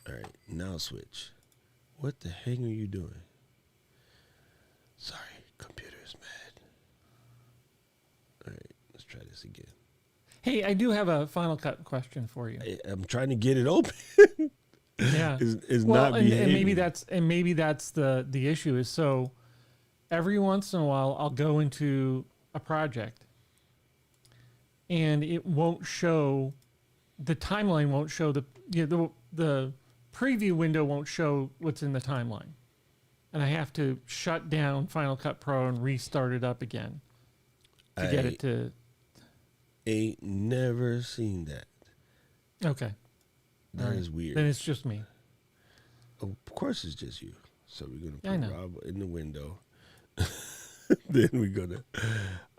All right, now switch. What the heck are you doing? Sorry, computer's mad. All right, let's try this again. Hey, I do have a Final Cut question for you. I'm trying to get it open. Yeah, it's well, not and behaving. maybe that's the issue is so every once in a while I'll go into a project and it won't show the timeline won't show the preview window won't show what's in the timeline, and I have to shut down Final Cut Pro and restart it up again to get it to. Ain't never seen that. Okay. That is weird. Then it's just me. Of course it's just you. So we're going to I put know. Rob in the window. Then we're going to...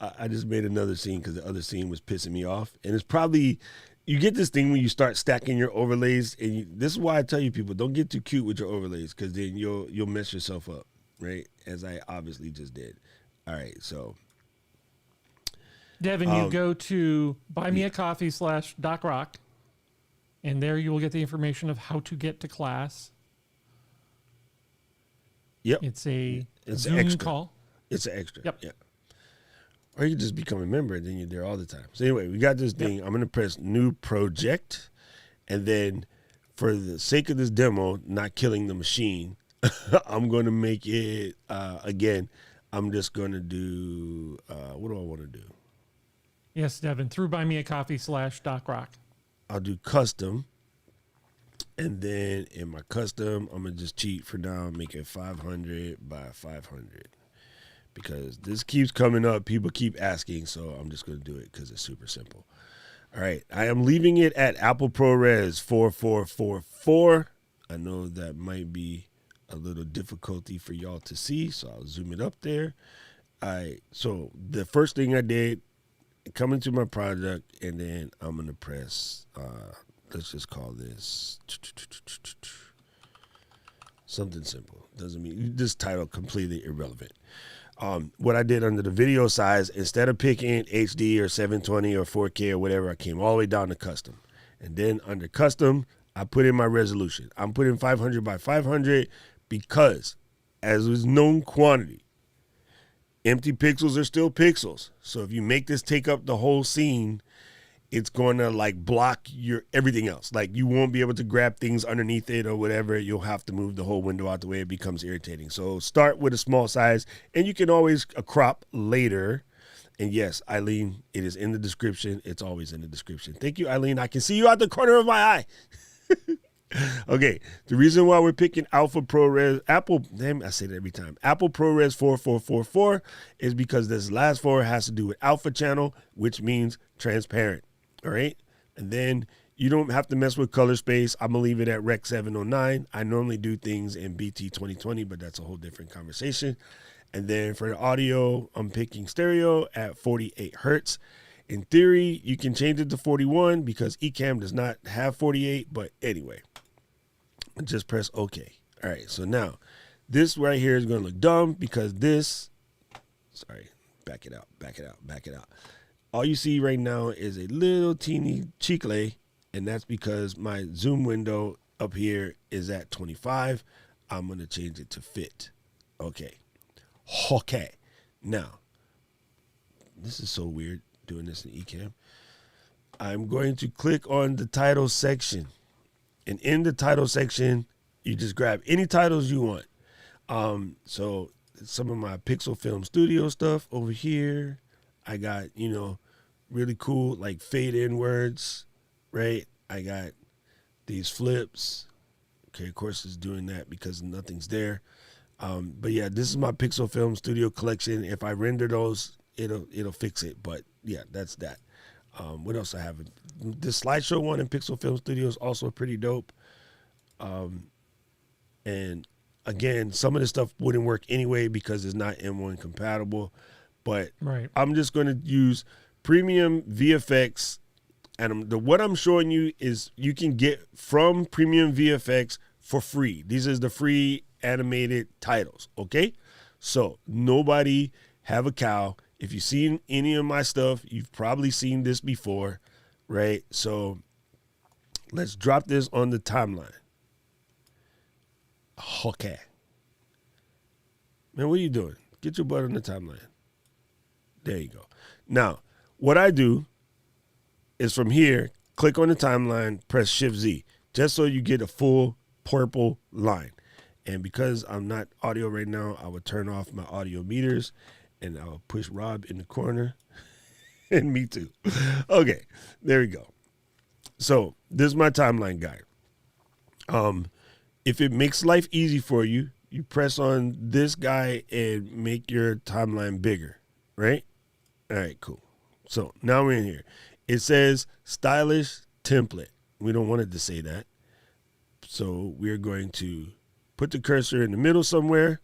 I just made another scene because the other scene was pissing me off. And it's probably... You get this thing when you start stacking your overlays. And this is why I tell you people, don't get too cute with your overlays because then you'll mess yourself up, right? As I obviously just did. All right, so... Devin, you go to buymeacoffee.com/DocRock, and there you will get the information of how to get to class. Yep. It's a It's Zoom extra. call. It's an extra. Yep. Yeah. Or you can just become a member and then you're there all the time. So anyway, we got this thing. I'm going to press new project. And then for the sake of this demo, not killing the machine, I'm going to make it, again, I'm just going to do, what do I want to do? Yes, Devin, through buymeacoffee.com/DocRock. I'll do custom. And then in my custom, I'm going to just cheat for now, make it 500 by 500. Because this keeps coming up. People keep asking, so I'm just going to do it because it's super simple. All right. I am leaving it at Apple ProRes 4444. I know that might be a little difficulty for y'all to see, so I'll zoom it up there. All right. So the first thing I did, come into my project, and then I'm going to press, let's just call this something simple. Doesn't mean this title completely irrelevant. What I did under the video size, instead of picking HD or 720 or 4K or whatever, I came all the way down to custom. And then under custom, I put in my resolution. I'm putting 500 by 500 because, as is known quantity, empty pixels are still pixels. So if you make this take up the whole scene, it's going to like block your everything else. Like you won't be able to grab things underneath it or whatever. You'll have to move the whole window out the way. It becomes irritating. So start with a small size, and you can always crop later. And yes, Eileen, it is in the description. It's always in the description. Thank you, Eileen. I can see you out the corner of my eye. Okay, the reason why we're picking Apple ProRes 4444 is because this last 4 has to do with alpha channel, which means transparent. All right, and then you don't have to mess with color space. I'm gonna leave it at Rec 709. I normally do things in BT 2020, but that's a whole different conversation. And then for the audio, I'm picking stereo at 48 hertz. In theory, you can change it to 41 because Ecamm does not have 48, but anyway. Just press OK. All right, so now this right here is going to look dumb because this, sorry, back it out. All you see right now is a little teeny chicle, and that's because my zoom window up here is at 25. I'm going to change it to fit. Okay. Okay. Now, this is so weird doing this in Ecamm. I'm going to click on the title section. And in the title section, you just grab any titles you want. So some of my Pixel Film Studio stuff over here. I got, really cool like fade in words, right? I got these flips. Okay, of course it's doing that because nothing's there. But yeah, this is my Pixel Film Studio collection. If I render those, it'll fix it. But yeah, that's that. What else I have? The slideshow one in Pixel Film Studio is also pretty dope. And again, some of this stuff wouldn't work anyway because it's not M1 compatible. But right. I'm just going to use Premium VFX. And what I'm showing you is you can get from Premium VFX for free. These are the free animated titles, okay? So nobody have a cow. If you've seen any of my stuff, you've probably seen this before, right? So let's drop this on the timeline. Okay. Man, what are you doing? Get your butt on the timeline. There you go. Now, what I do is from here, click on the timeline, press Shift-Z, just so you get a full purple line. And because I'm not audio right now, I would turn off my audio meters, and I'll push Rob in the corner, and me too. Okay, there we go. So this is my timeline guide. If it makes life easy for you, you press on this guy and make your timeline bigger, right? All right, cool. So now we're in here. It says stylish template. We don't want it to say that. So we're going to put the cursor in the middle somewhere.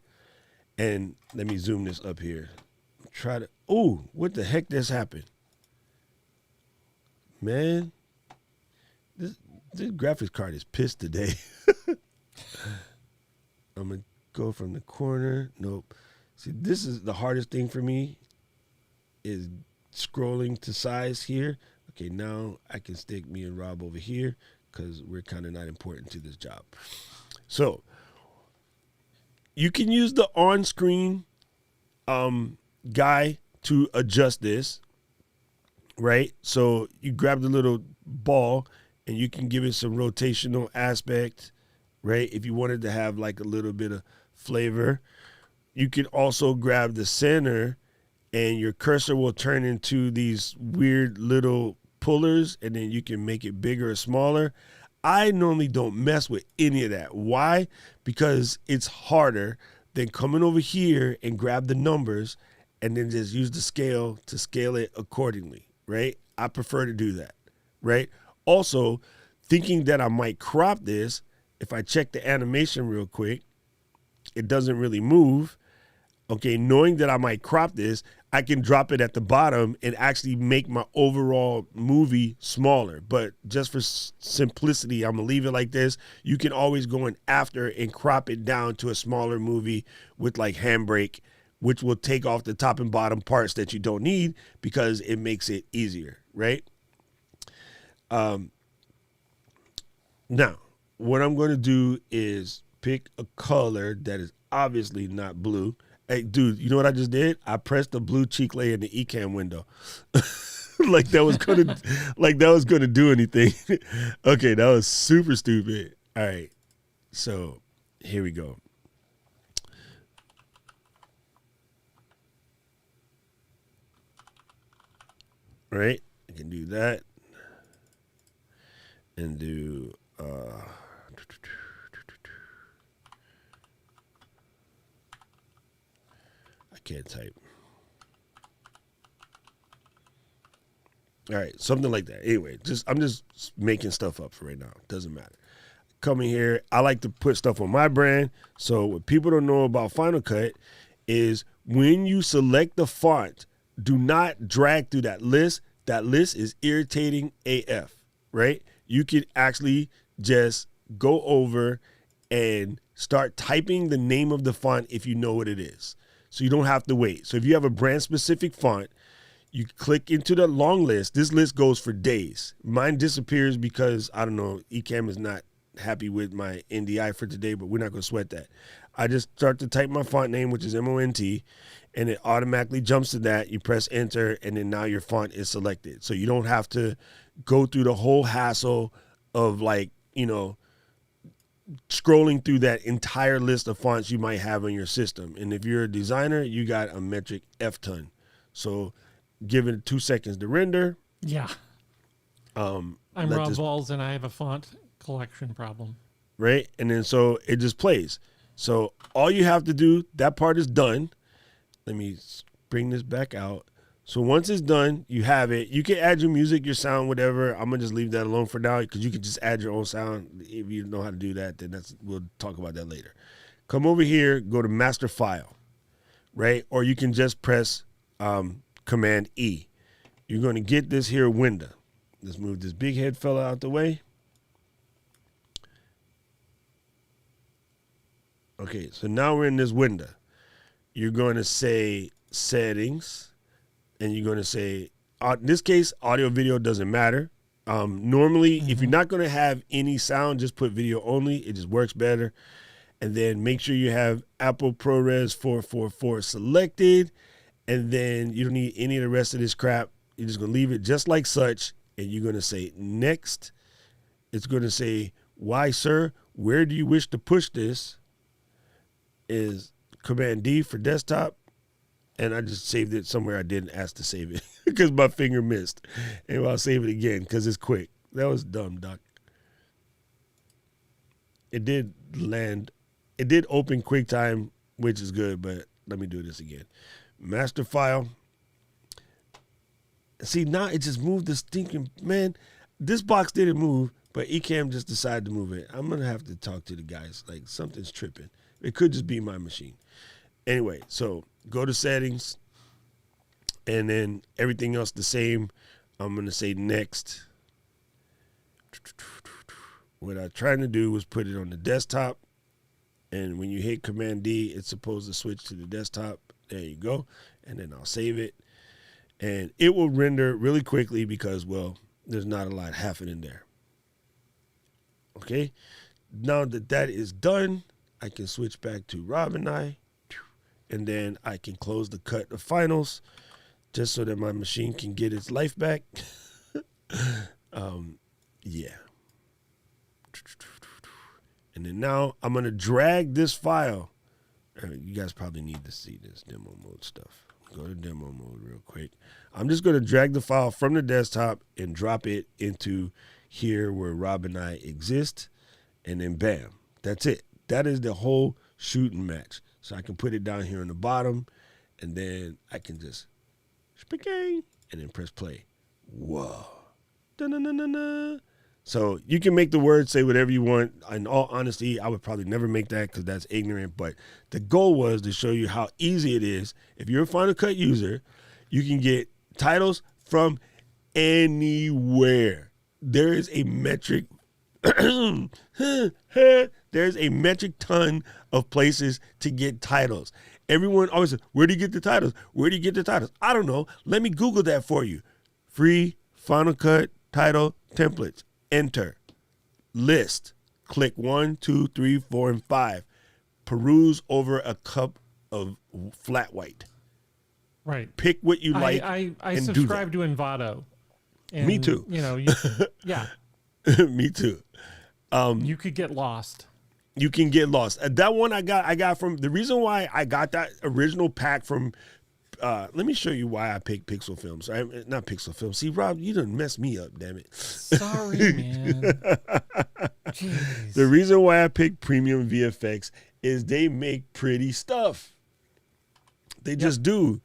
And let me zoom this up here. Try to, oh, what the heck just happened? Man, this graphics card is pissed today. I'm going to go from the corner. Nope. See, this is the hardest thing for me is scrolling to size here. Okay, now I can stick me and Rob over here because we're kind of not important to this job. So you can use the on-screen guy to adjust this, right? So you grab the little ball and you can give it some rotational aspect, right? If you wanted to have like a little bit of flavor, you can also grab the center and your cursor will turn into these weird little pullers, and then you can make it bigger or smaller. I normally don't mess with any of that. Why? Because it's harder than coming over here and grab the numbers and then just use the scale to scale it accordingly, right? I prefer to do that, right? Also, thinking that I might crop this, if I check the animation real quick, it doesn't really move. Okay, knowing that I might crop this, I can drop it at the bottom and actually make my overall movie smaller. But just for simplicity, I'm going to leave it like this. You can always go in after and crop it down to a smaller movie with like Handbrake, which will take off the top and bottom parts that you don't need because it makes it easier, right? Now, what I'm going to do is pick a color that is obviously not blue. Hey, dude, you know what I just did? I pressed the blue cheek layer in the Ecamm window. like that was gonna do anything. Okay, that was super stupid. All right, so here we go. All right, I can do that and do can't type. All right, something like that. Anyway, I'm just making stuff up for right now. Doesn't matter. Coming here, I like to put stuff on my brand. So what people don't know about Final Cut is when you select the font, do not drag through that list. That list is irritating AF, right? You can actually just go over and start typing the name of the font if you know what it is. So you don't have to wait. So if you have a brand specific font, you click into the long list. This list goes for days. Mine disappears because, I don't know, Ecamm is not happy with my NDI for today, but we're not going to sweat that. I just start to type my font name, which is MONT, and it automatically jumps to that. You press enter, and then now your font is selected. So you don't have to go through the whole hassle of like, scrolling through that entire list of fonts you might have on your system. And if you're a designer, you got a metric F ton. So give it 2 seconds to render. Yeah. I'm Rob Walls, and I have a font collection problem. Right? And then so it just plays. So all you have to do, that part is done. Let me bring this back out. So once it's done, you have it. You can add your music, your sound, whatever. I'm going to just leave that alone for now because you can just add your own sound. If you know how to do that, then we'll talk about that later. Come over here, go to master file, right? Or you can just press Command E. You're going to get this here window. Let's move this big head fella out the way. Okay, so now we're in this window. You're going to say settings, and you're going to say, in this case, audio, video doesn't matter. Normally, if you're not going to have any sound, just put video only. It just works better. And then make sure you have Apple ProRes 444 selected. And then you don't need any of the rest of this crap. You're just going to leave it just like such. And you're going to say next. It's going to say, why, sir? Where do you wish to push this? Is Command D for desktop. And I just saved it somewhere I didn't ask to save it because my finger missed. And I'll save it again because it's quick. That was dumb, Doc. It did land. It did open QuickTime, which is good, but let me do this again. Master file. See, now it just moved the stinking, man, this box didn't move, but Ecamm just decided to move it. I'm going to have to talk to the guys. Like, something's tripping. It could just be my machine. Anyway, so go to settings, and then everything else the same. I'm going to say next. What I'm trying to do was put it on the desktop, and when you hit Command D, it's supposed to switch to the desktop. There you go, and then I'll save it, and it will render really quickly because, well, there's not a lot happening there. Okay, now that that is done, I can switch back to Rob and I. And then I can close the cut of finals just so that my machine can get its life back. Yeah. And then now I'm going to drag this file. You guys probably need to see this demo mode stuff. Go to demo mode real quick. I'm just going to drag the file from the desktop and drop it into here where Rob and I exist. And then bam, that's it. That is the whole shooting match. So I can put it down here on the bottom, and then I can just and then press play. Whoa. Da-na-na-na-na. So you can make the words say whatever you want. In all honesty, I would probably never make that because that's ignorant. But the goal was to show you how easy it is. If you're a Final Cut user, you can get titles from anywhere. There is a metric there's a metric ton of places to get titles. Everyone always says, where do you get the titles? Where do you get the titles? I don't know. Let me Google that for you. Free Final Cut title templates. Enter. List. Click 1, 2, 3, 4, and 5. Peruse over a cup of flat white. Right. Pick what you like. I and subscribe to Envato. And, me too. Yeah. Me too. You could get lost. You can get lost. That one I got from the reason why I got that original pack from. Let me show you why I picked Pixel Films. Not Pixel Films. See, Rob, you done messed me up. Damn it. Sorry, man. Jeez. The reason why I picked Premium VFX is they make pretty stuff. They just do,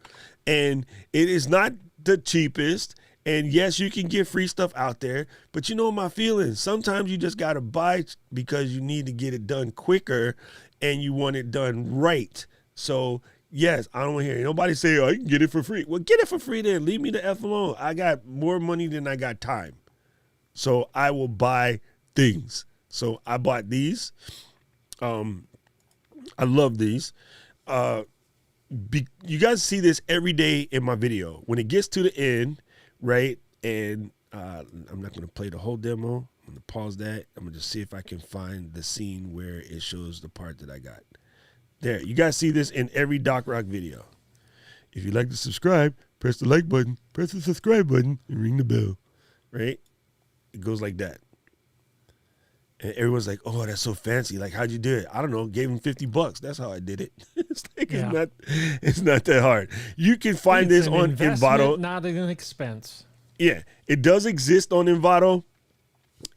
and it is not the cheapest. And yes, you can get free stuff out there, but you know my feelings. Sometimes you just got to buy because you need to get it done quicker and you want it done right. So, yes, I don't want to hear nobody say, oh, you can get it for free. Well, get it for free then. Leave me the F alone. I got more money than I got time. So I will buy things. So I bought these. I love these. You guys see this every day in my video. When it gets to the end, right? And I'm not going to play the whole demo. I'm going to pause that. I'm going to just see if I can find the scene where it shows the part that I got. There. You guys see this in every Doc Rock video. If you'd like to subscribe, press the like button, press the subscribe button, and ring the bell. Right? It goes like that. And everyone's like, oh, that's so fancy. Like, how'd you do it? I don't know. Gave him $50. That's how I did it. It's like, it's not that hard. You can find this on Envato. Not an expense. Yeah. It does exist on Envato,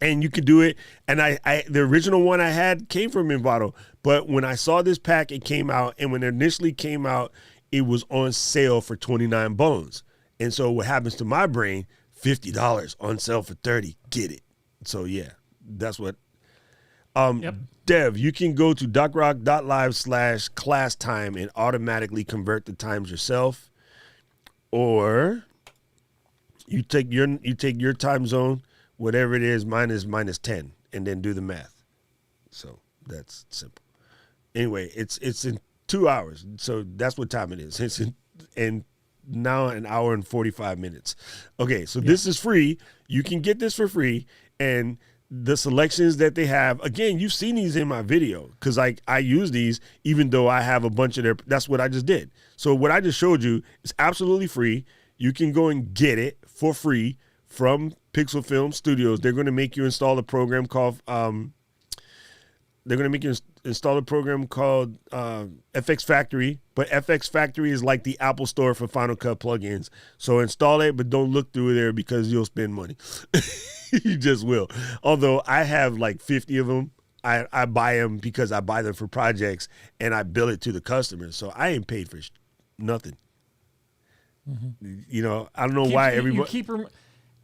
and you can do it. And the original one I had came from Envato. But when I saw this pack, it came out. And when it initially came out, it was on sale for 29 bones. And so what happens to my brain, $50 on sale for 30. Get it. So, yeah, that's what. Dev, you can go to docrock.live/class time and automatically convert the times yourself, or you take your time zone, whatever it is. Mine is -10, and then do the math. So that's simple. Anyway, it's in 2 hours, so that's what time it is. It's in now an hour and 45 minutes. Okay, so this is free. You can get this for free, and the selections that they have, again, you've seen these in my video because I use these even though I have a bunch of their, that's what I just did. So what I just showed you is absolutely free. You can go and get it for free from Pixel Film Studios. They're going to make you install a program called, FX Factory, but FX Factory is like the Apple Store for Final Cut plugins. So install it, but don't look through there because you'll spend money. You just will. Although I have like 50 of them. I buy them because I buy them for projects and I bill it to the customers. So I ain't paid for nothing. Mm-hmm. You know, I don't know why everybody.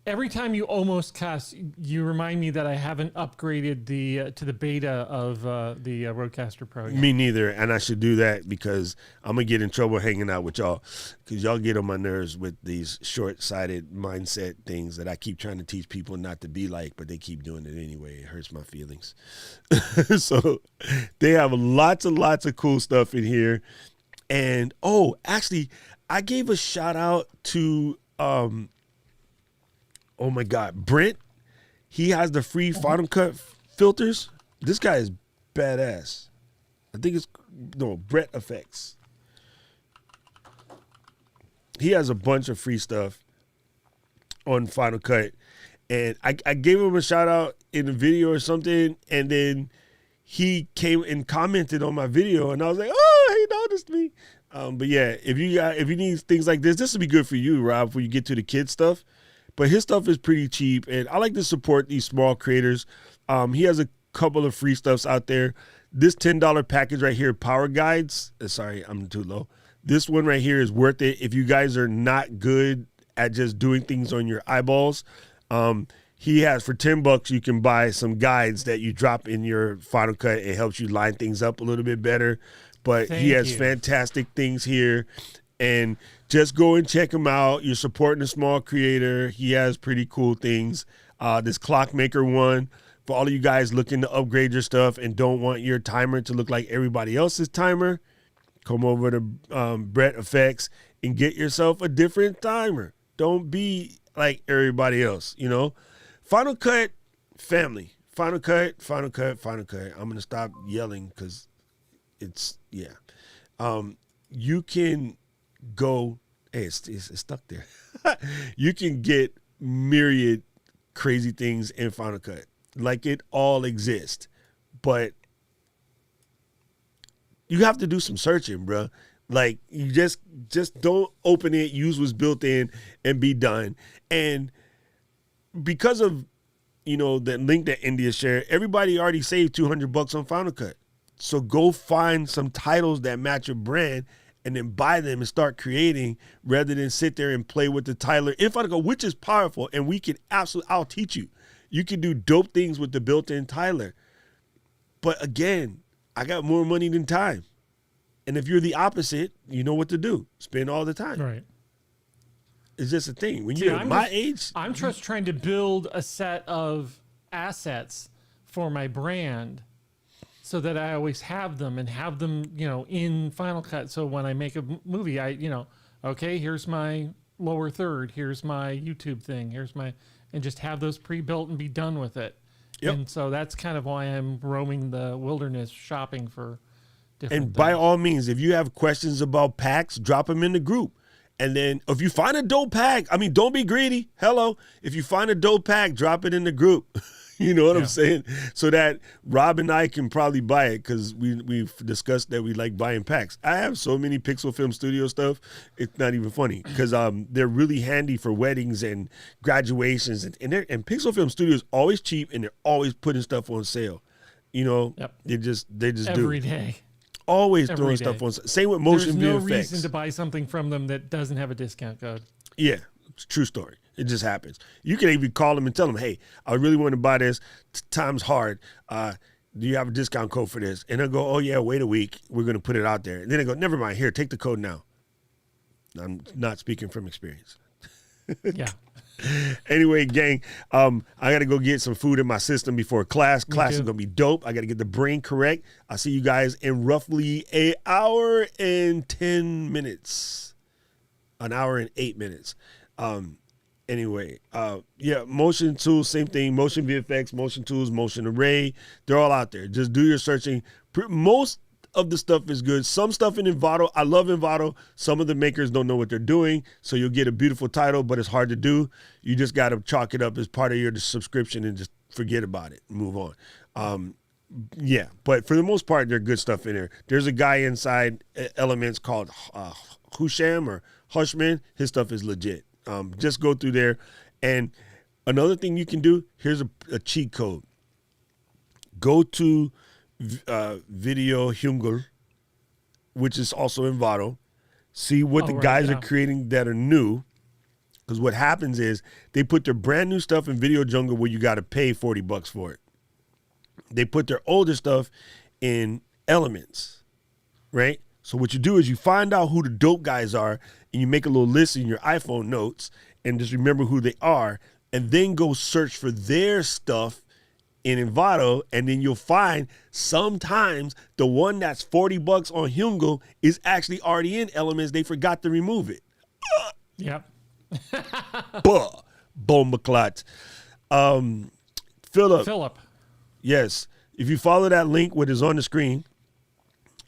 Every time you almost cuss, you remind me that I haven't upgraded to the beta of the Rodecaster Pro yet. Me neither, and I should do that because I'm gonna get in trouble hanging out with y'all because y'all get on my nerves with these short-sighted mindset things that I keep trying to teach people not to be like, but they keep doing it anyway. It hurts my feelings. So they have lots and lots of cool stuff in here, and actually, I gave a shout out to. Oh my God, Brent, he has the free Final Cut filters. This guy is badass. I think Brett Effects. He has a bunch of free stuff on Final Cut. And I gave him a shout out in a video or something. And then he came and commented on my video. And I was like, oh, he noticed me. But yeah, if you need things like this would be good for you, Rob, when you get to the kids stuff. But his stuff is pretty cheap, and I like to support these small creators. He has a couple of free stuffs out there. This $10 package right here, Power Guides. Sorry, I'm too low. This one right here is worth it if you guys are not good at just doing things on your eyeballs. He has, for $10, you can buy some guides that you drop in your Final Cut. It helps you line things up a little bit better. But he has fantastic things here. And just go and check him out. You're supporting a small creator. He has pretty cool things. This Clockmaker one, for all of you guys looking to upgrade your stuff and don't want your timer to look like everybody else's timer, come over to Brett Effects and get yourself a different timer. Don't be like everybody else, you know. Final Cut family. Final Cut, Final Cut, Final Cut. I'm going to stop yelling because it's, yeah. You can go, hey, it's stuck there. You can get myriad crazy things in Final Cut. Like, it all exists. But you have to do some searching, bro. Like, you just don't open it, use what's built in, and be done. And because of, the link that India shared, everybody already saved $200 on Final Cut. So go find some titles that match your brand and then buy them and start creating rather than sit there and play with the tiler in Final Cut, which is powerful. And we can I'll teach you. You can do dope things with the built-in tiler. But again, I got more money than time. And if you're the opposite, you know what to do. Spend all the time. Right. It's just a thing. When you're my age. I'm just trying to build a set of assets for my brand so that I always have them in Final Cut. So when I make a movie, okay, here's my lower third, here's my YouTube thing, and just have those pre-built and be done with it. Yep. And so that's kind of why I'm roaming the wilderness shopping for different And by things. all means, if you have questions about packs, drop them in the group. And then if you find a dope pack, I mean, don't be greedy. Hello. If you find a dope pack, drop it in the group. You know what I'm saying? So that Rob and I can probably buy it, because we've discussed that we like buying packs. I have so many Pixel Film Studio stuff, it's not even funny, because they're really handy for weddings and graduations. And Pixel Film Studio is always cheap, and they're always putting stuff on sale. You know, Yep. they just Every do. day. Always Every throwing day. stuff on sale. Same with motion There's no VFX. reason to buy something from them that doesn't have a discount code. Yeah, it's a true story. It just happens. You can even call them and tell them, hey, I really want to buy this. Time's hard. Do you have a discount code for this? And they'll go, oh, yeah, wait a week. We're going to put it out there. And then they go, never mind. Here, take the code now. I'm not speaking from experience. Yeah. Anyway, gang, I got to go get some food in my system before class. Class is too. going to be dope. I got to get the brain correct. I'll see you guys in roughly an hour and 10 minutes. An hour and 8 minutes. Anyway, yeah, motion tools, same thing. Motion VFX, motion tools, motion array. They're all out there. Just do your searching. Most of the stuff is good. Some stuff in Envato, I love Envato. Some of the makers don't know what they're doing, so you'll get a beautiful title, but it's hard to do. You just got to chalk it up as part of your subscription and just forget about it and move on. Yeah, but for the most part, there's good stuff in there. There's a guy inside Elements called Husham or Hushman. His stuff is legit. Just go through there. And another thing you can do, here's a cheat code. Go to Video Hungel, which is also Envato. See what the guys are creating that are new. Because what happens is they put their brand new stuff in Video Jungle where you got to pay $40 for it. They put their older stuff in Elements, right? So what you do is you find out who the dope guys are, and you make a little list in your iPhone notes and just remember who they are, and then go search for their stuff in Envato, and then you'll find sometimes the one that's $40 on Hungel is actually already in Elements. They forgot to remove it. Yep. Bombaclat. Philip. Yes. If you follow that link, what is on the screen,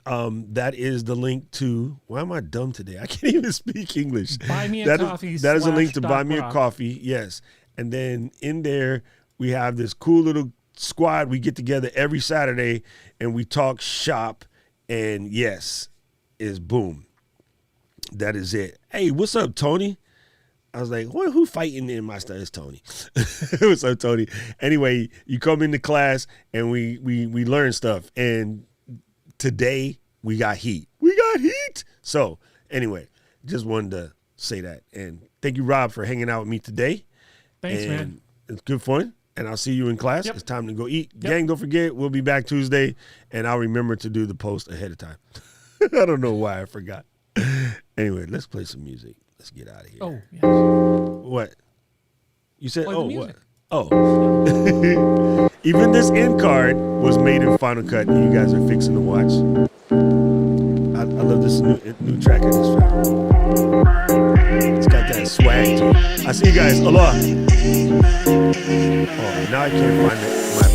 that is the link to, why am I dumb today? I can't even speak English. Buy me a coffee. That is a link to /Doc buy me a Rock. coffee. Yes. And then in there, we have this cool little squad. We get together every Saturday and we talk shop. And yes, is boom. That is it. Hey, what's up, Tony? I was like, who fighting in my stuff? It's Tony. What's up, Tony? Anyway, you come into class and we learn stuff. And today we got heat. We got heat. So anyway, just wanted to say that. And thank you, Rob, for hanging out with me today. Thanks, man. It's good fun. And I'll see you in class. Yep. It's time to go eat. Yep. Gang, don't forget, we'll be back Tuesday. And I'll remember to do the post ahead of time. I don't know why I forgot. Anyway, let's play some music. Let's get out of here. Oh, yes. What? You said, Play the oh, what? music. Oh. Even this end card was made in Final Cut. You guys are fixing to watch. I love this new track in this film. It's got that swag to it. I see you guys. Aloha. Oh, now I can't find my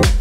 file.